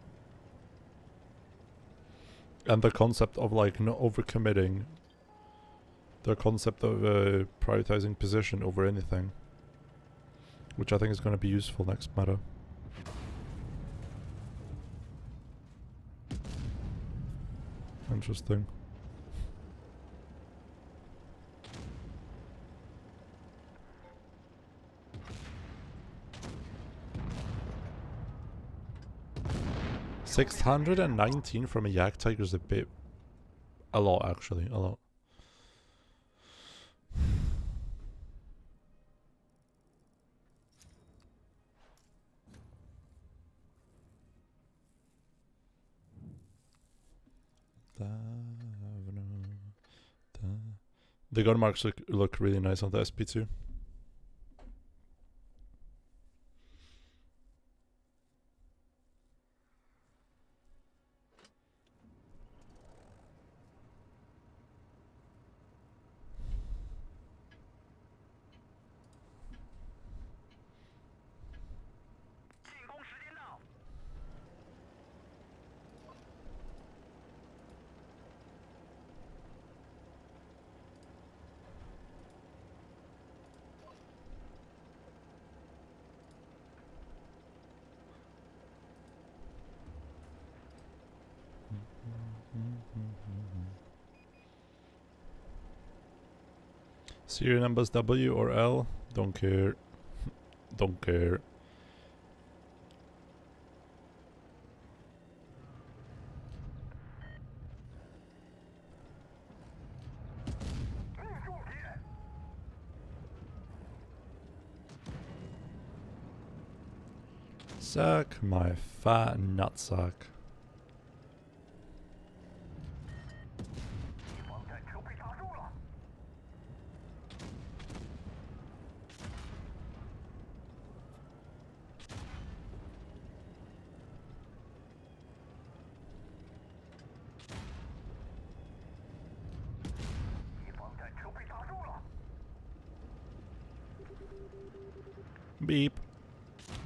And the concept of like not overcommitting. The concept of prioritizing position over anything. Which I think is going to be useful next meta. Interesting. $619 from a Yak Tiger is a lot actually, a lot. The gun marks look really nice on the SP2. Serial numbers W or L? Don't care. Don't care. Suck my fat nutsack. Beep.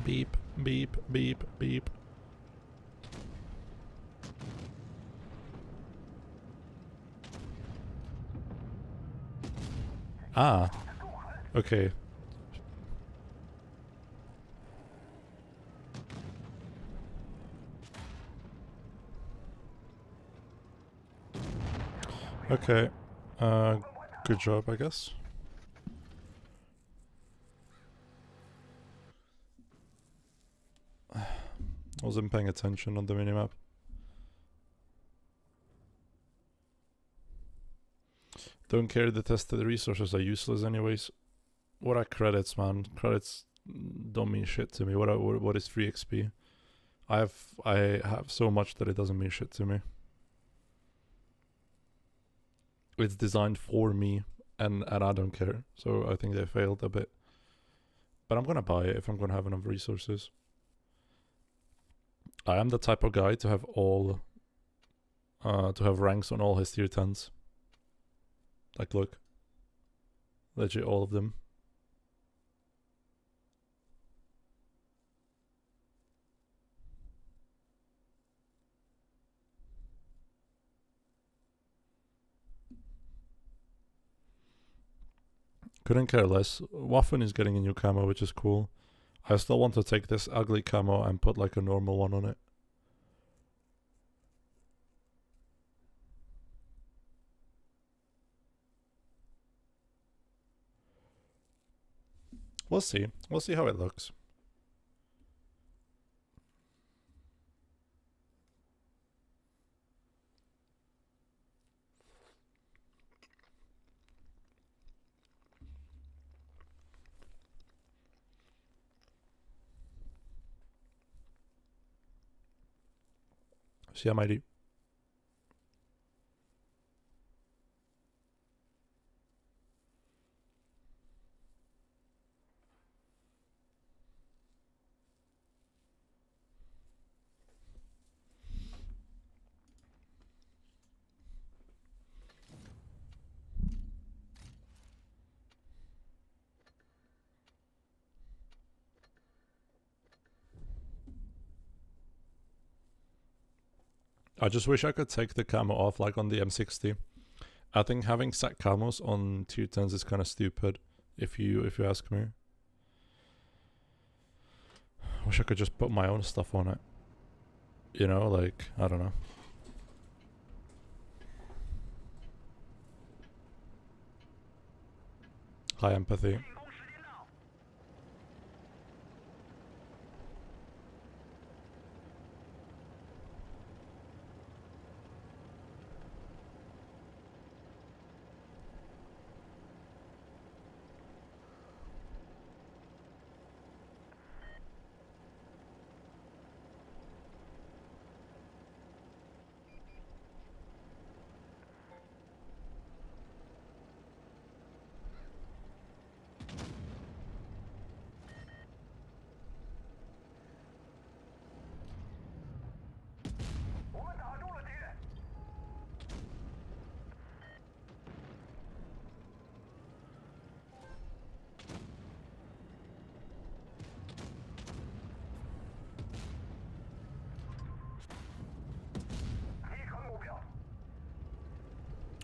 Beep, beep, beep, beep. Ah. Okay. Okay. Good job, I guess. I wasn't paying attention on the minimap. Don't care, the tested resources are useless anyways. What are credits, man? Credits don't mean shit to me. What is free XP? I have so much that it doesn't mean shit to me. It's designed for me, and I don't care. So I think they failed a bit. But I'm gonna buy it if I'm gonna have enough resources. I am the type of guy to have to have ranks on all his tier 10s. Like, look. Legit all of them. Couldn't care less. Waffen is getting a new camo, which is cool. I still want to take this ugly camo and put like a normal one on it. We'll see. We'll see how it looks. See how mighty. I just wish I could take the camo off like on the M60. I think having set camos on tier 10s is kind of stupid, if you ask me. Wish I could just put my own stuff on it. You know, like, I don't know. High empathy.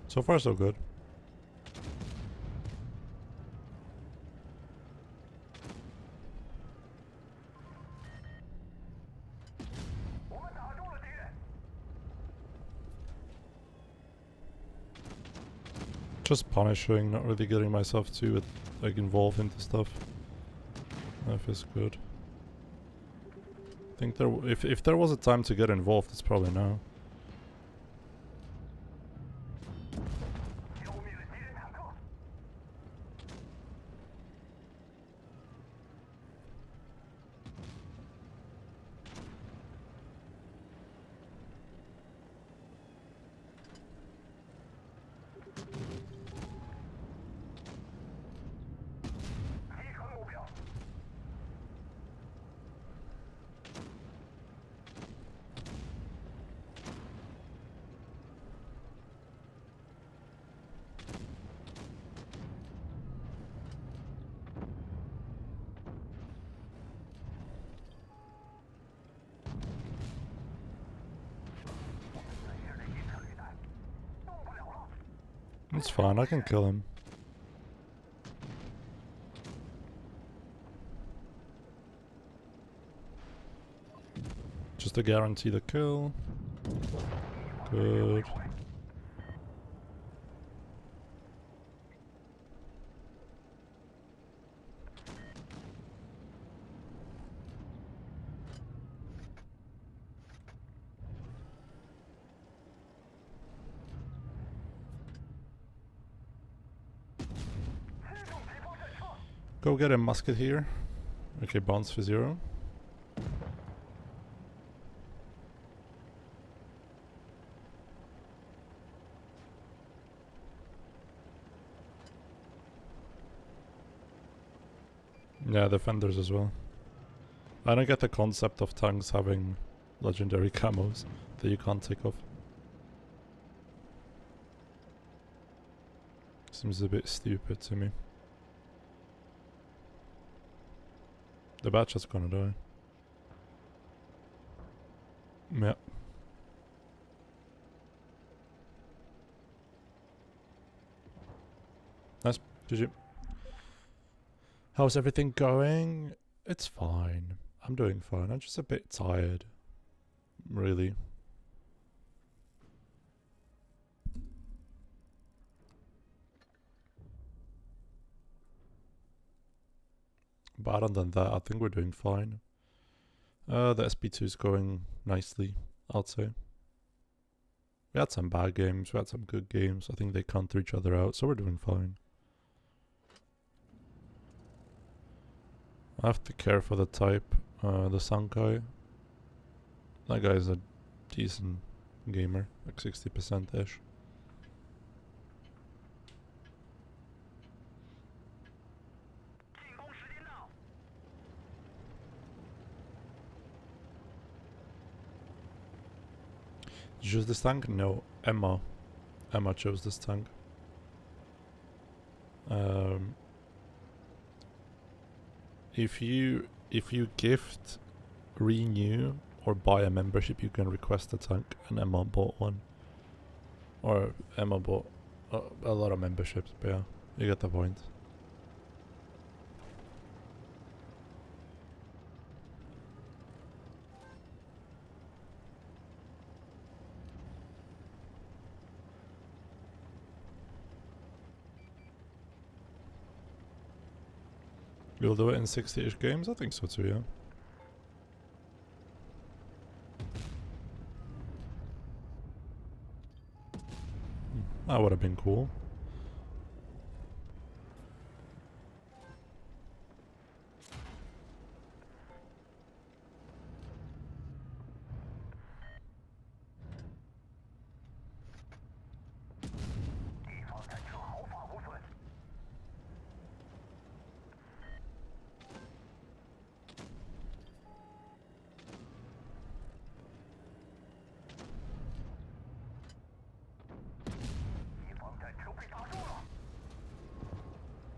So far, so good. Just punishing, not really getting myself too like involved into stuff. That feels good. I think if there was a time to get involved, it's probably now. It's fine, I can kill him. Just to guarantee the kill. Good. Go get a musket here. Okay, bounce for 0. Yeah, defenders as well. I don't get the concept of tanks having legendary camos that you can't take off. Seems a bit stupid to me. The batch is gonna die. Yeah. Nice. GG. How's everything going? It's fine. I'm doing fine. I'm just a bit tired. Really. But other than that, I think we're doing fine. The SP2 is going nicely, I'd say. We had some bad games, we had some good games. I think they counter each other out, so we're doing fine. I have to care for the type, the Sankai. That guy's a decent gamer, like 60%-ish. Did you choose this tank? No, Emma. Emma chose this tank. If you gift, renew, or buy a membership, you can request a tank, and Emma bought one. Or Emma bought a lot of memberships, but yeah, you get the point. You'll do it in 60-ish games? I think so too, yeah. That would have been cool.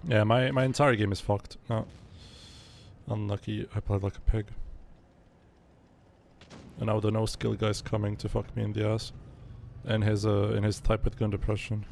Yeah, my entire game is fucked. No. Unlucky, I played like a pig. And now the no skill guy's coming to fuck me in the ass. In his type with gun depression.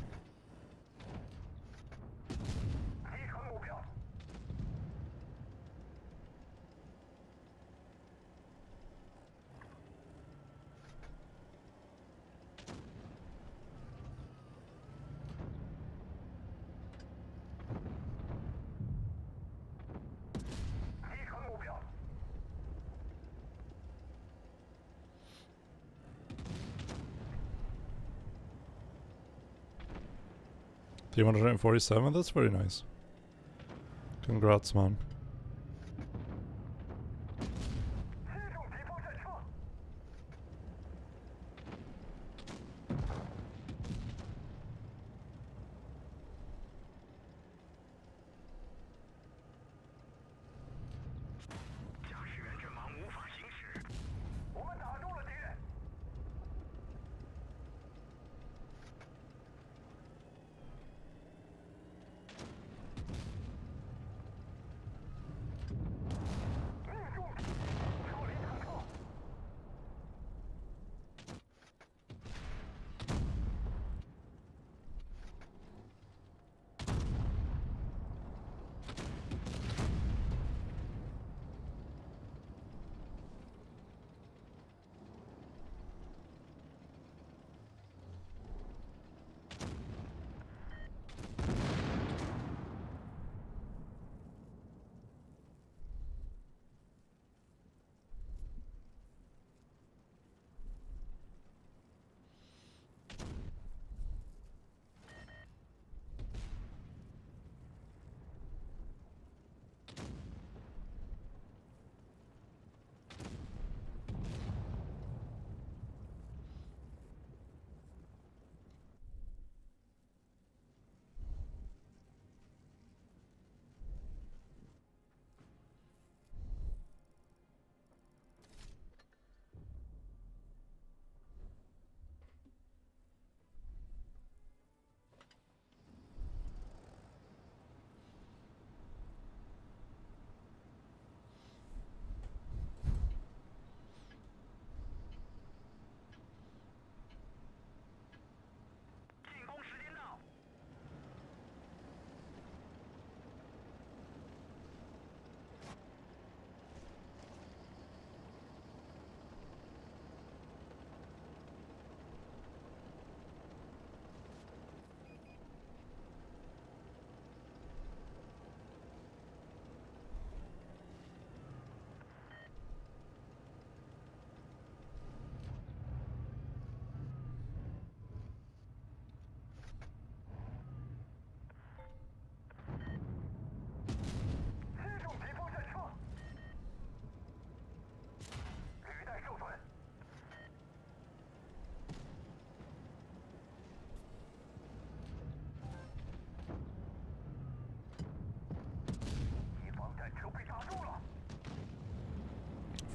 347, that's very nice. Congrats, man.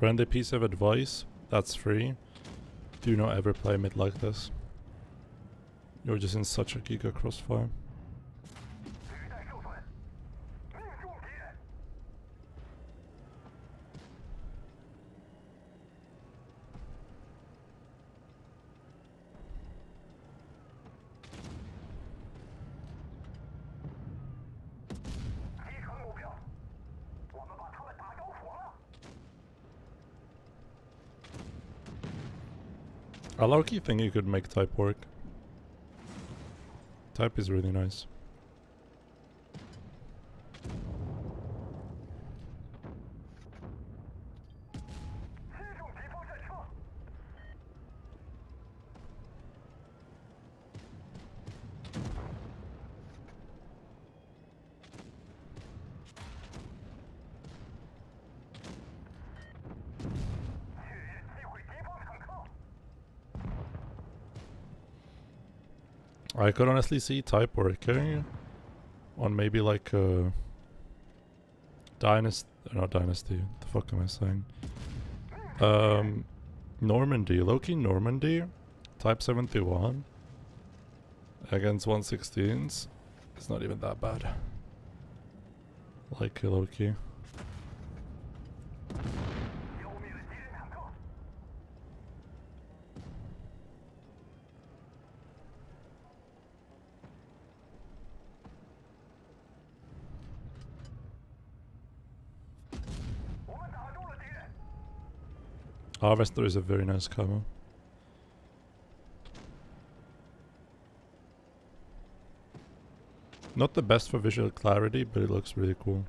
Friendly piece of advice, that's free. Do not ever play mid like this. You're just in such a giga crossfire. I low-key think you could make type work. Type is really nice. I could honestly see type working on maybe like a Dynasty, not Dynasty, what the fuck am I saying? Normandy, low-key Normandy, type 71 against 116s. It's not even that bad. Like low-key. Harvester is a very nice camo. Not the best for visual clarity, but it looks really cool.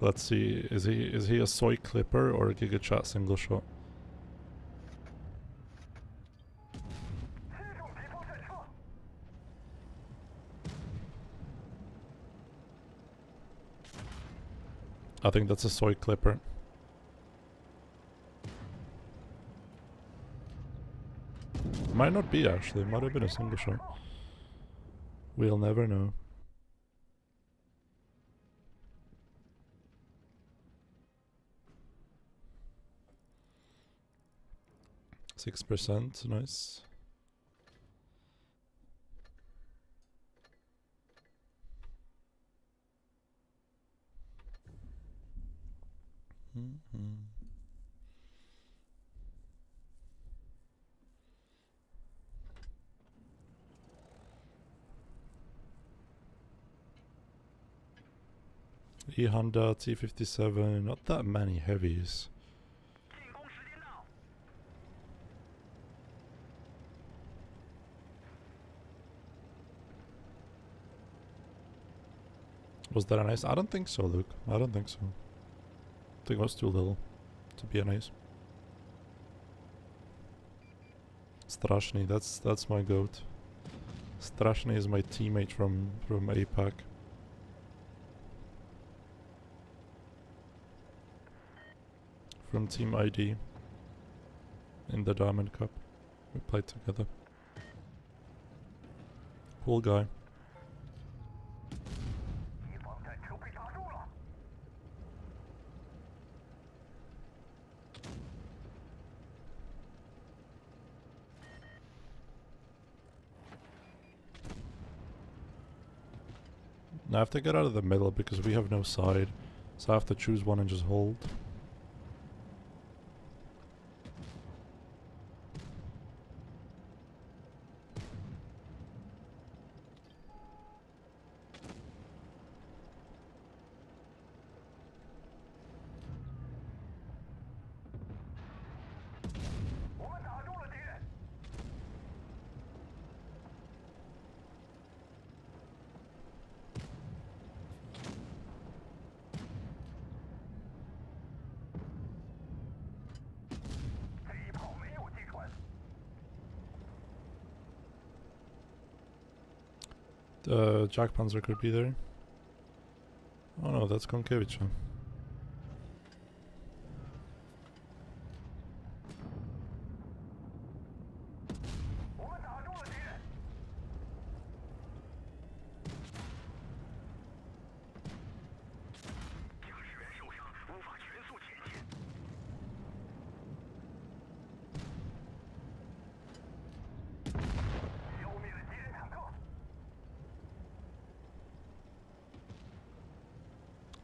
Let's see, is he a soy clipper or a giga chat single shot? I think that's a soy clipper. Might not be actually, might have been a single shot. We'll never know. %, nice. E-Honda, T57, not that many heavies. Was that an ace? I don't think so, Luke. I don't think so. I think it was too little to be an ace. Strashny, that's my goat. Strashny is my teammate from APAC. From Team ID. In the Diamond Cup. We played together. Cool guy. Now I have to get out of the middle because we have no side. So I have to choose one and just hold. Jack Panzer could be there. Oh no, that's Konkevich.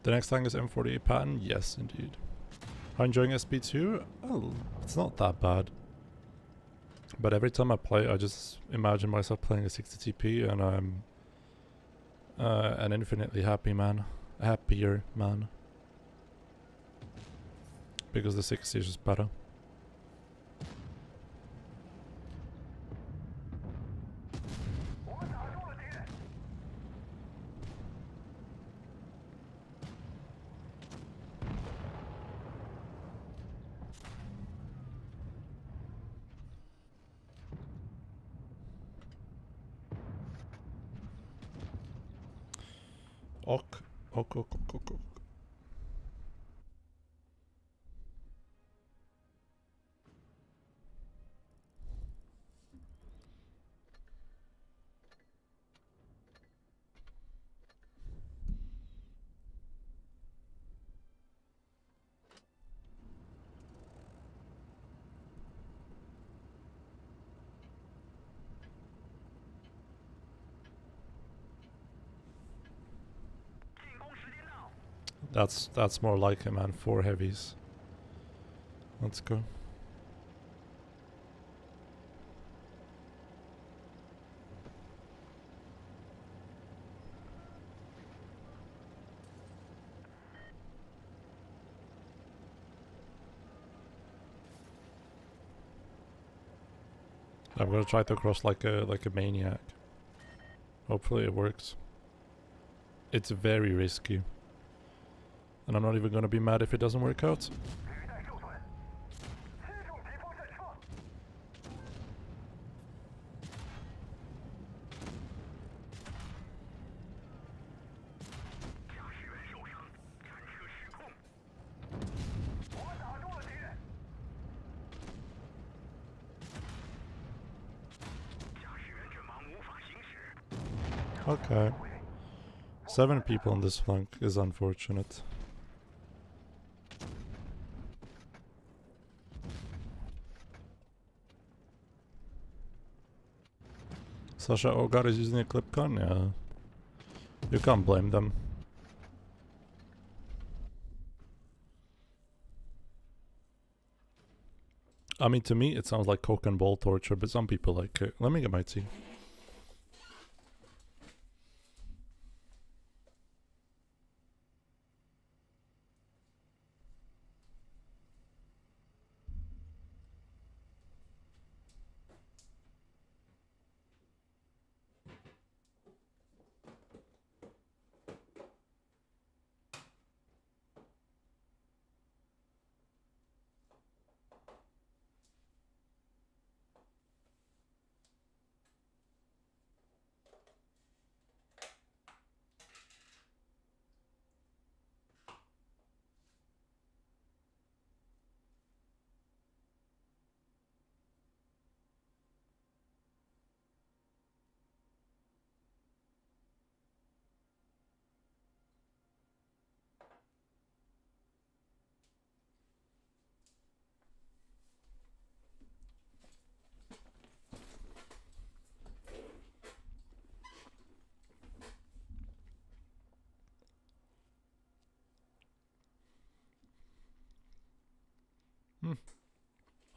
The next tank is M48 Patton? Yes, indeed. I'm enjoying SP2? Oh, it's not that bad. But every time I play, I just imagine myself playing a 60 TP and I'm an infinitely happy man. A happier man. Because the 60 is just better. Ok. That's more like him, man. 4 heavies. Let's go. I'm gonna try to cross like a maniac. Hopefully it works. It's very risky. And I'm not even gonna be mad if it doesn't work out. Okay. 7 people on this flank is unfortunate. Sasha Ogar is using a clip gun? Yeah. You can't blame them. I mean, to me, it sounds like coke and ball torture, but some people like it. Let me get my tea.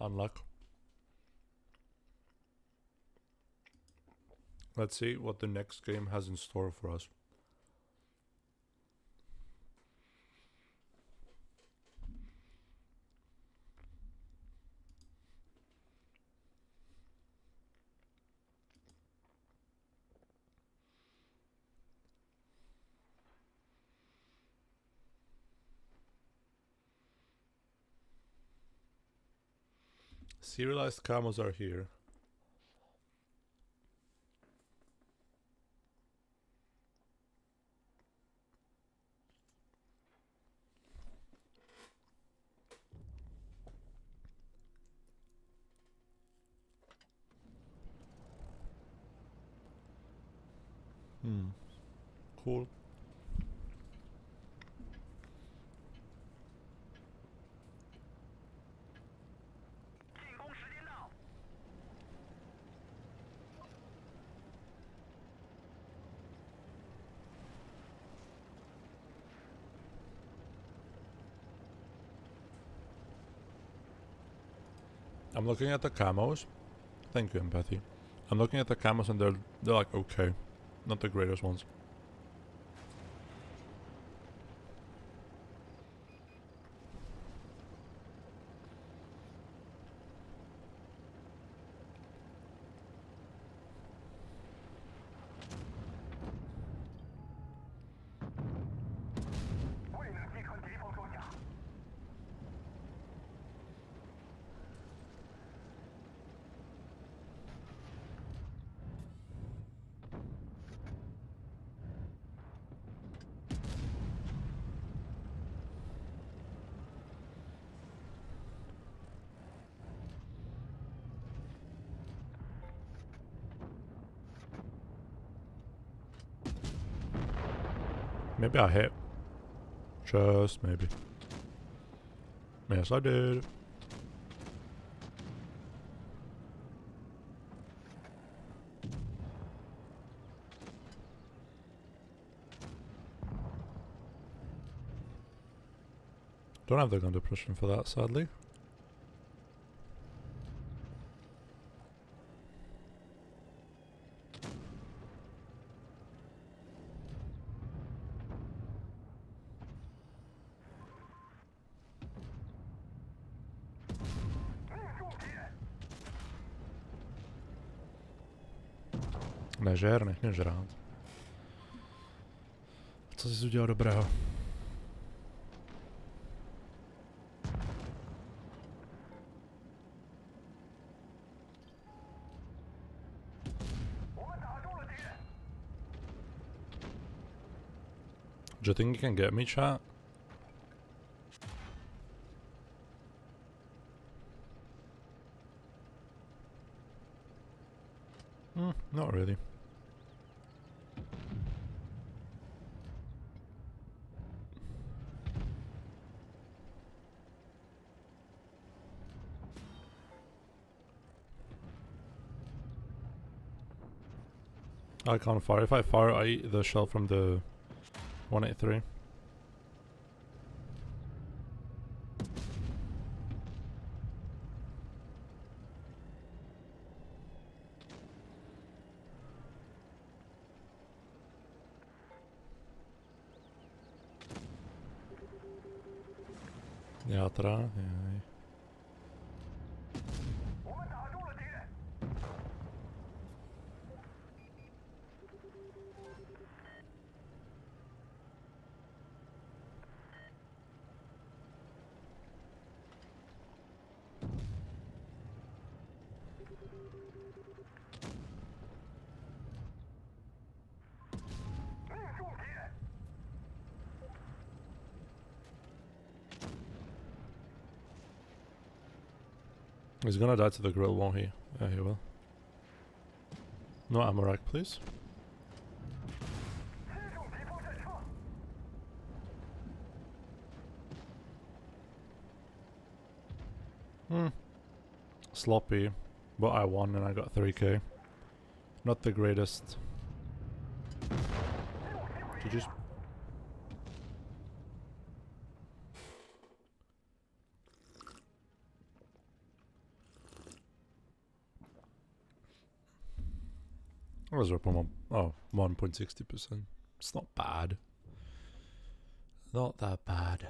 Unluck. Let's see what the next game has in store for us. Serialized camos are here. Cool. I'm looking at the camos. Thank you, Empathy. I'm looking at the camos and they're like okay. Not the greatest ones. Maybe I hit. Just maybe. Yes, I did. Don't have the gun depression for that, sadly. Nežer, nech mě žrát. Co jsi udělal dobrého? Do you think you can get me, chat? Not really. I can't fire. If I fire, I eat the shell from the 183. Játra, jaj. He's gonna die to the grill, won't he? Yeah, he will. No ammo rack, please. Sloppy, but I won and I got 3k. Not the greatest. GG's. I was up on 1.60%. It's not bad. Not that bad.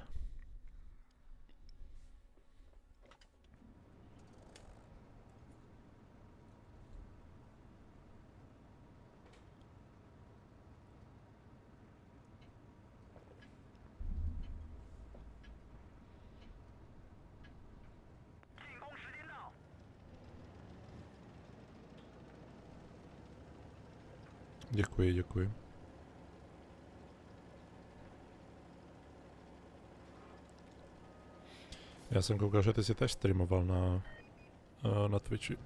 Děkuji, děkuji. Já jsem koukal, že ty si tež streamoval na Twitchi.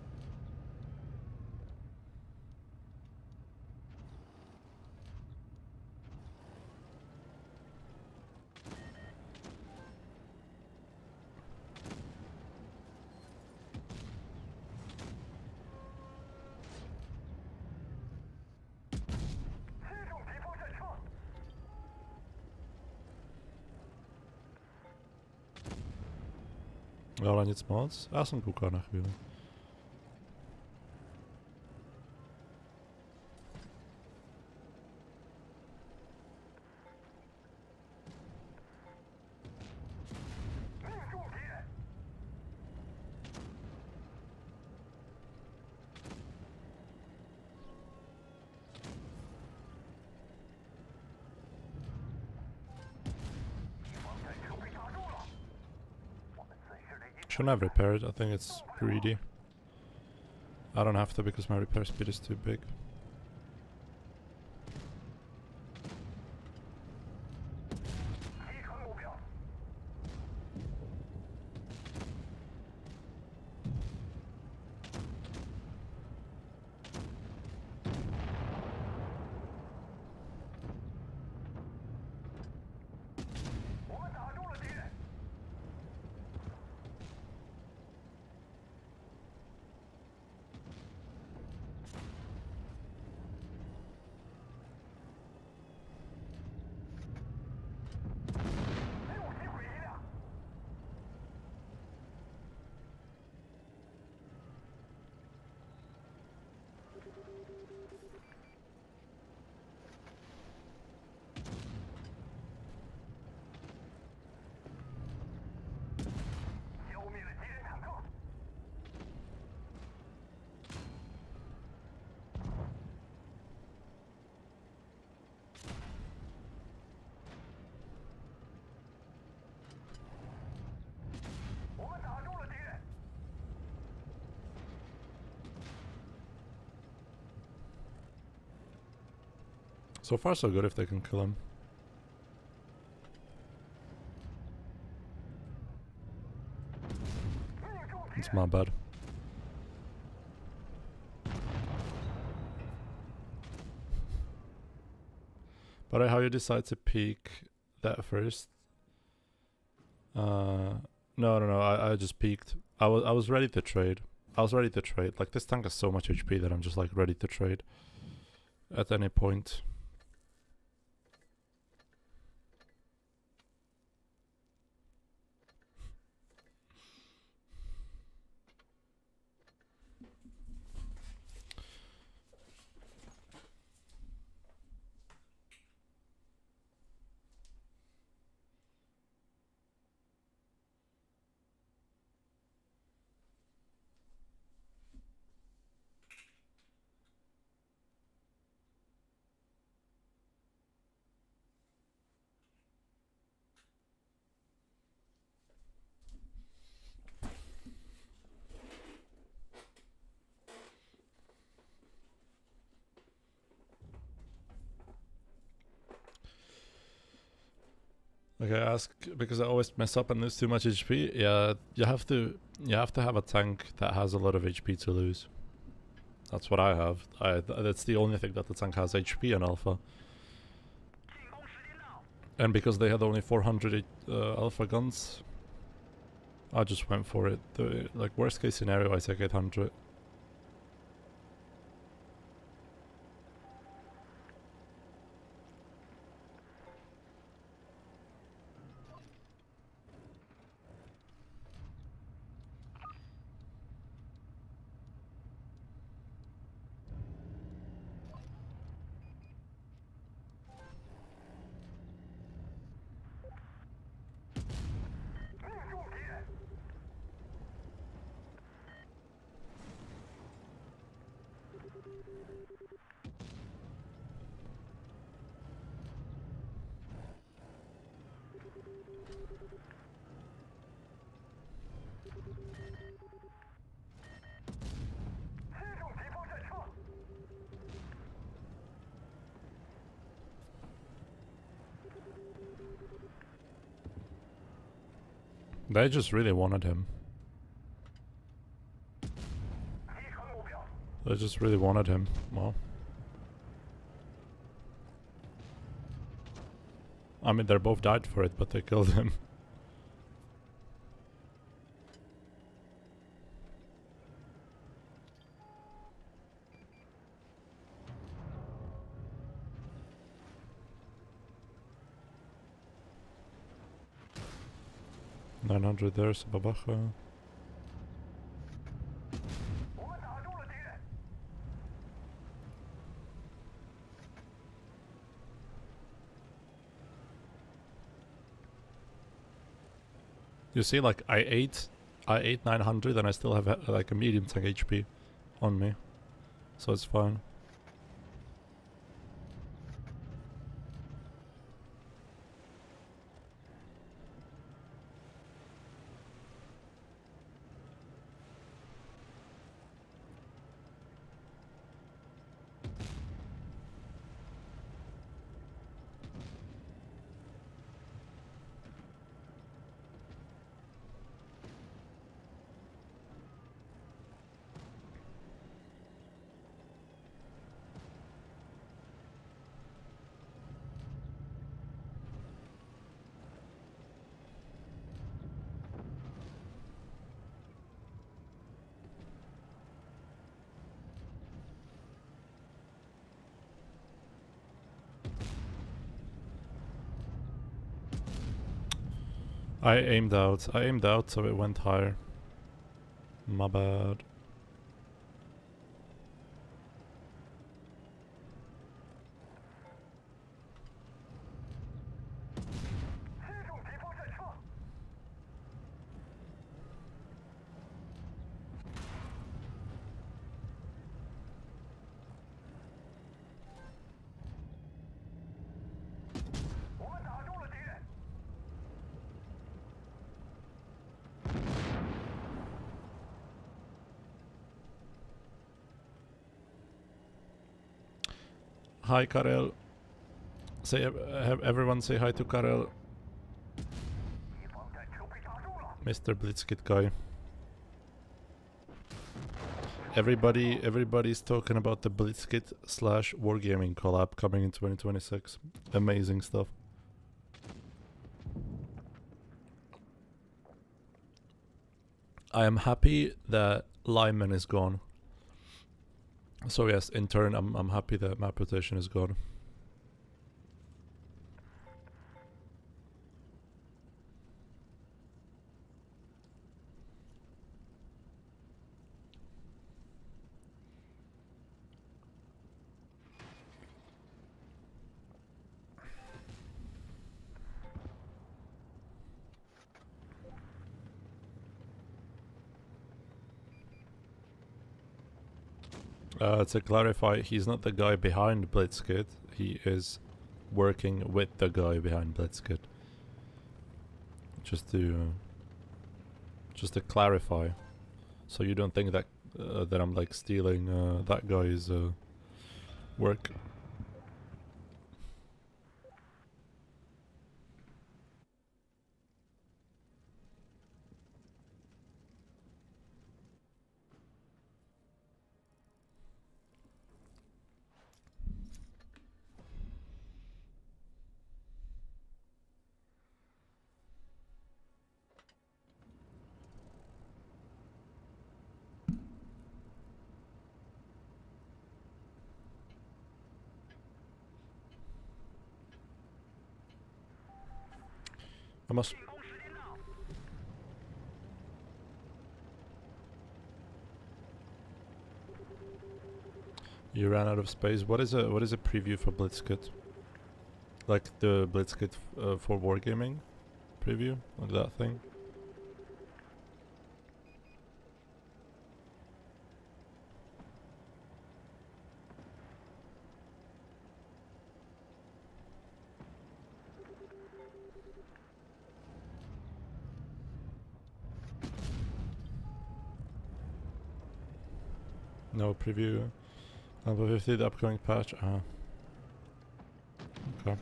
Ale nic moc. Já jsem koukal na chvíli. Shouldn't have repaired. I think it's greedy. I don't have to because my repair speed is too big. So far so good if they can kill him. It's my bad. But how you decide to peek that first? No, I just peeked. I was ready to trade. Like this tank has so much HP that I'm just like ready to trade. at any point. Okay, ask because I always mess up and lose too much HP. Yeah, you have to have a tank that has a lot of HP to lose. That's what I have. That's the only thing that the tank has HP in alpha. And because they had only 400 alpha guns, I just went for it. Like worst case scenario, I take 800. They just really wanted him. They just really wanted him. Well, I mean, they both died for it, but they killed him. $900 there, Sababacha. You see, like, I ate 900 and I still have like a medium tank HP on me. So it's fine. I aimed out so it went higher. My bad. Hi Karel. Say everyone say hi to Karel. Mr. Blitzkit guy. Everybody's talking about the Blitzkit / Wargaming collab coming in 2026. Amazing stuff. I am happy that Lyman is gone. So yes, in turn, I'm happy that map rotation is gone. To clarify, he's not the guy behind Blitzkid. He is working with the guy behind Blitzkid. Just to clarify, so you don't think that that I'm like stealing that guy's work. I must. You ran out of space. What is a preview for Blitzkid? Like the Blitzkid for Wargaming preview, like that thing. No preview. Level 50, the upcoming patch. Okay.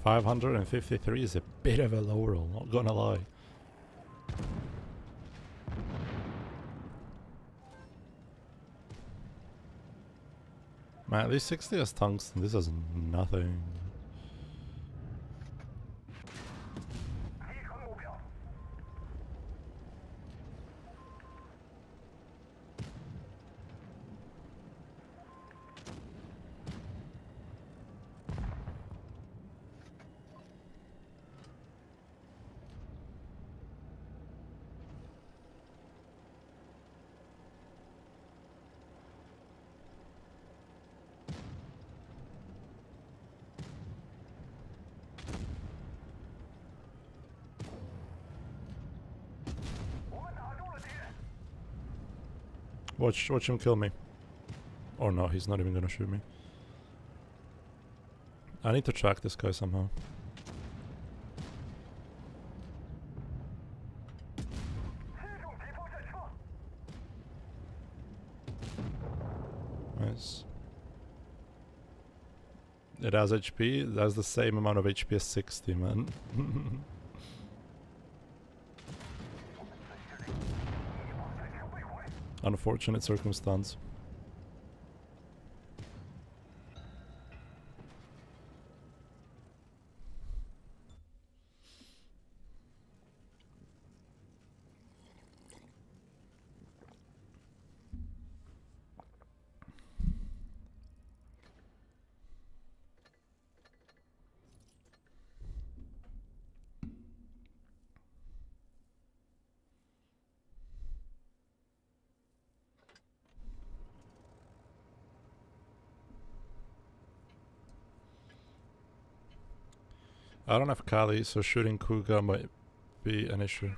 $553 is a bit of a low roll, not gonna lie. Man, at least 60 has tungsten, this has nothing. Watch him kill me. Or no, he's not even gonna shoot me. I need to track this guy somehow. Nice. It has HP, it has the same amount of HP as 60, man. Unfortunate circumstance. I don't have Kali, so shooting Kuga might be an issue.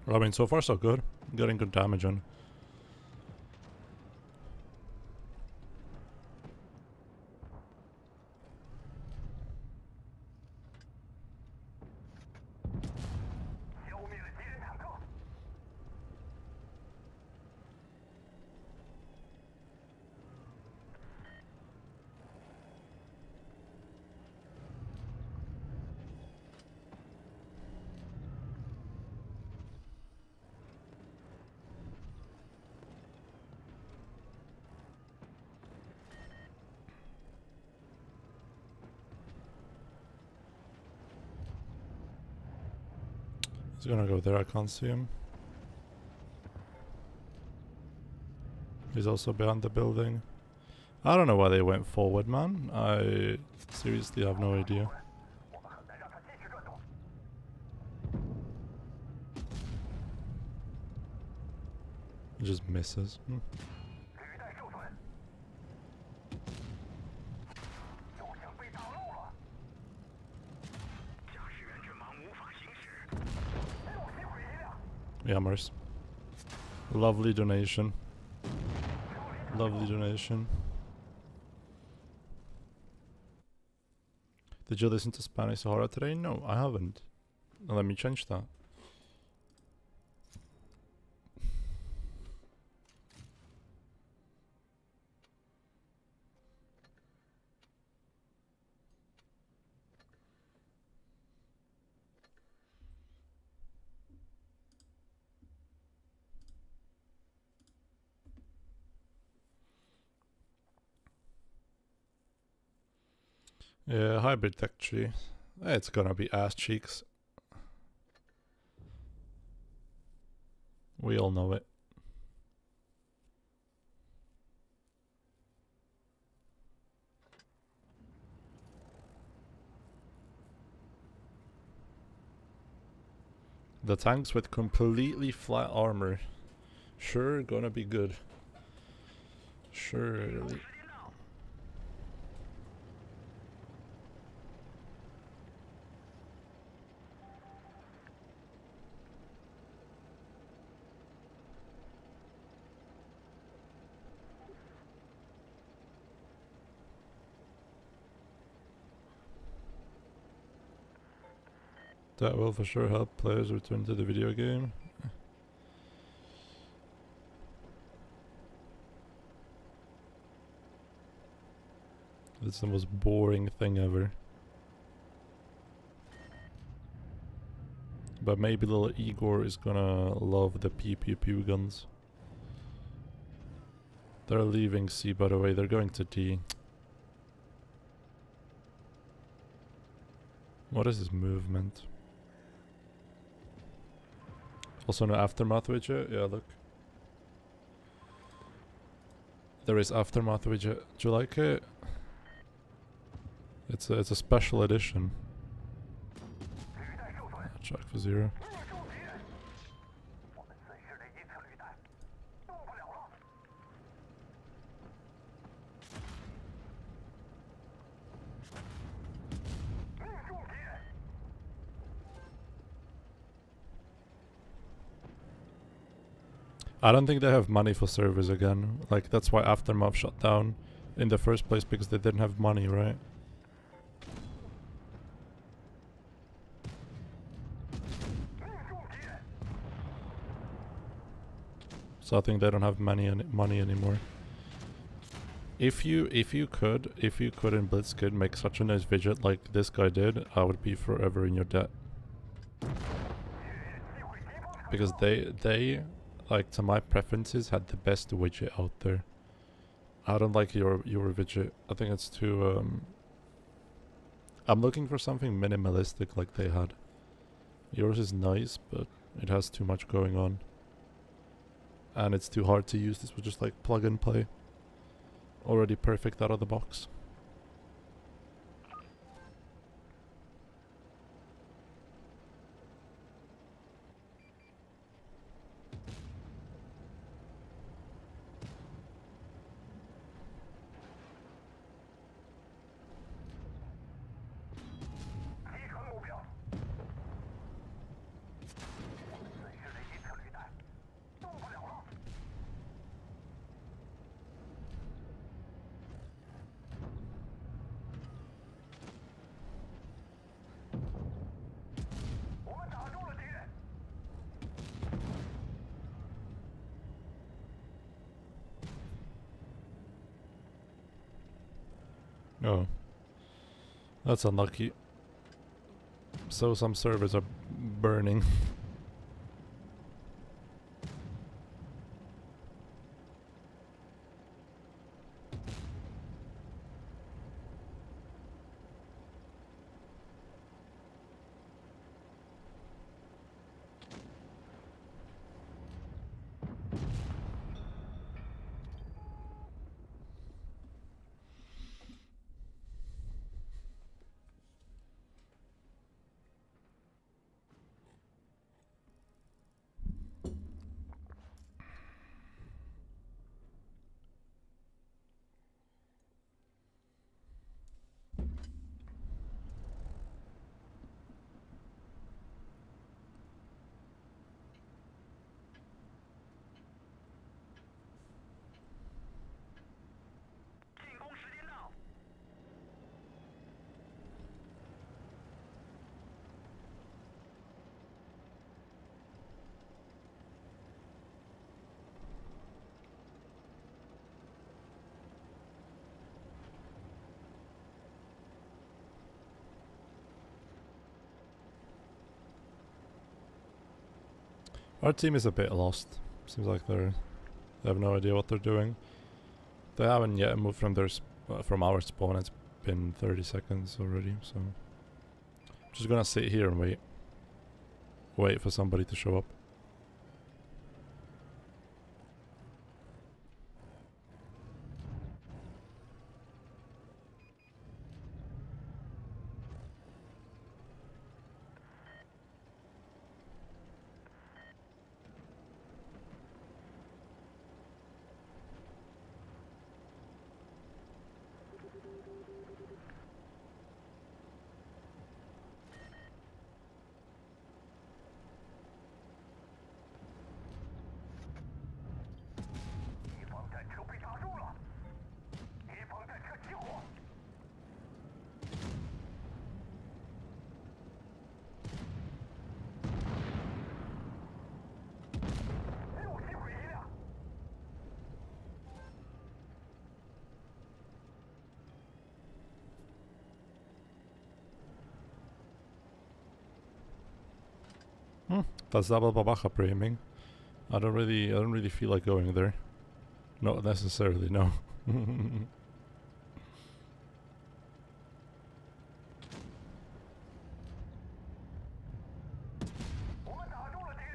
Well, I mean, so far so good. Getting good damage on. He's gonna go there, I can't see him. He's also behind the building. I don't know why they went forward, man. I seriously have no idea. He just misses. Yammers. Lovely donation. Lovely donation. Did you listen to Spanish Sahara today? No, I haven't. Let me change that. Yeah, hybrid tech tree. It's gonna be ass cheeks. We all know it. The tanks with completely flat armor. Sure, gonna be good. Surely. That will for sure help players return to the video game. It's the most boring thing ever. But maybe little Igor is gonna love the pew pew pew guns. They're leaving C, by the way, they're going to D. What is his movement? Also no aftermath widget? Yeah, look. There is aftermath widget. Do you like it? It's a special edition. Check for 0. I don't think they have money for servers again. Like, that's why Aftermath shut down in the first place, because they didn't have money, right? So I think they don't have money anymore. If you could in Blitzkid make such a nice widget like this guy did, I would be forever in your debt. Because they like, to my preferences, had the best widget out there. I don't like your widget. I think it's too I'm looking for something minimalistic like they had. Yours is nice, but it has too much going on. And it's too hard to use. This was just like plug and play. Already perfect out of the box. Oh. That's unlucky. So some servers are burning. Our team is a bit lost. Seems like they have no idea what they're doing. They haven't yet moved from their from our spawn. It's been 30 seconds already, so I'm just gonna sit here and wait for somebody to show up. That's double babacha pre-aiming. I don't really feel like going there. Not necessarily, no. Okay,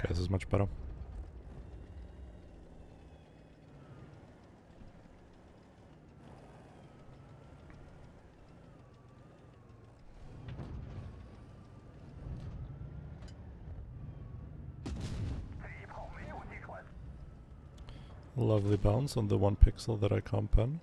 this is much better. Lovely bounce on the 1 pixel that I can't pen.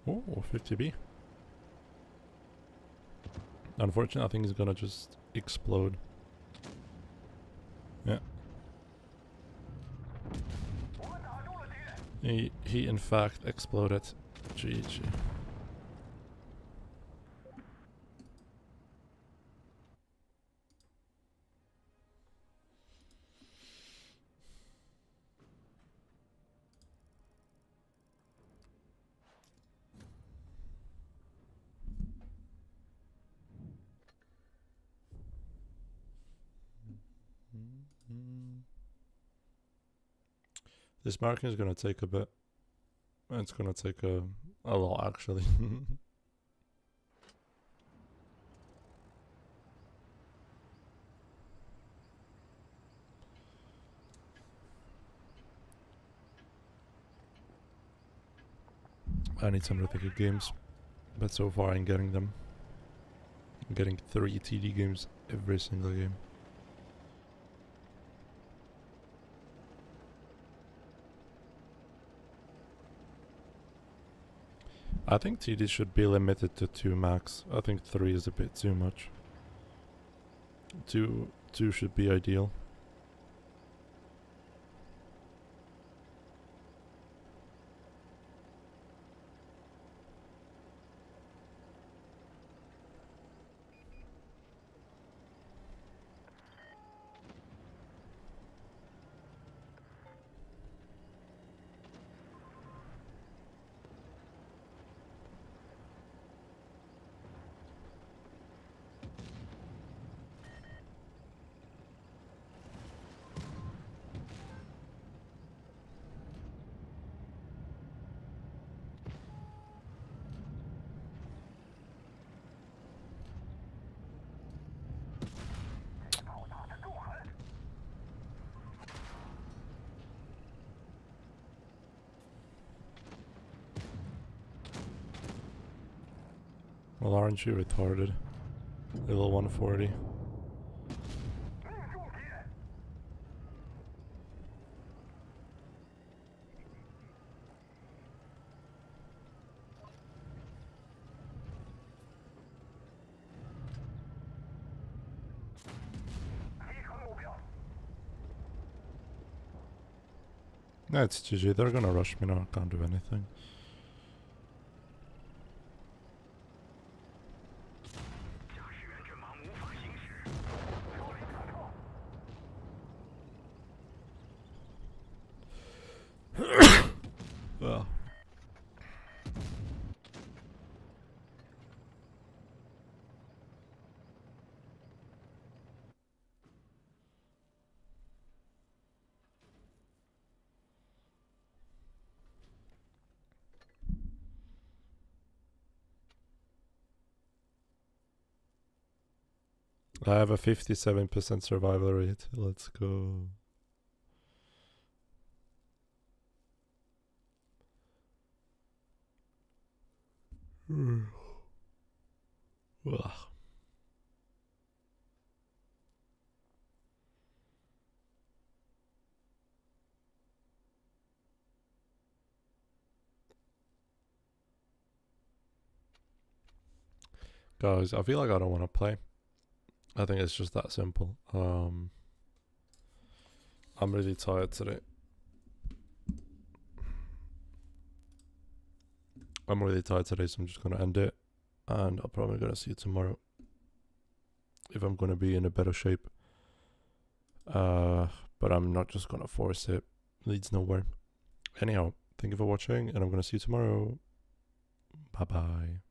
Oh, 50B. Unfortunately, I think he's gonna just explode. Yeah. He in fact exploded. GG. This marking is gonna take a bit. It's gonna take a lot actually. I need some really good games, but so far I'm getting them. I'm getting 3 TD games every single game. I think TD should be limited to 2 max. I think 3 is a bit too much. 2 should be ideal. Well, aren't you retarded? Little 140. No, it's GG. They're gonna rush me now. I can't do anything. Well. I have a 57% survival rate. Let's go. Ugh. Guys, I feel like I don't want to play. I think it's just that simple. I'm really tired today. I'm really tired today, so I'm just gonna end it. And I'm probably gonna see you tomorrow. If I'm gonna be in a better shape. But I'm not just gonna force it. Leads nowhere. Anyhow, thank you for watching, and I'm gonna see you tomorrow. Bye bye.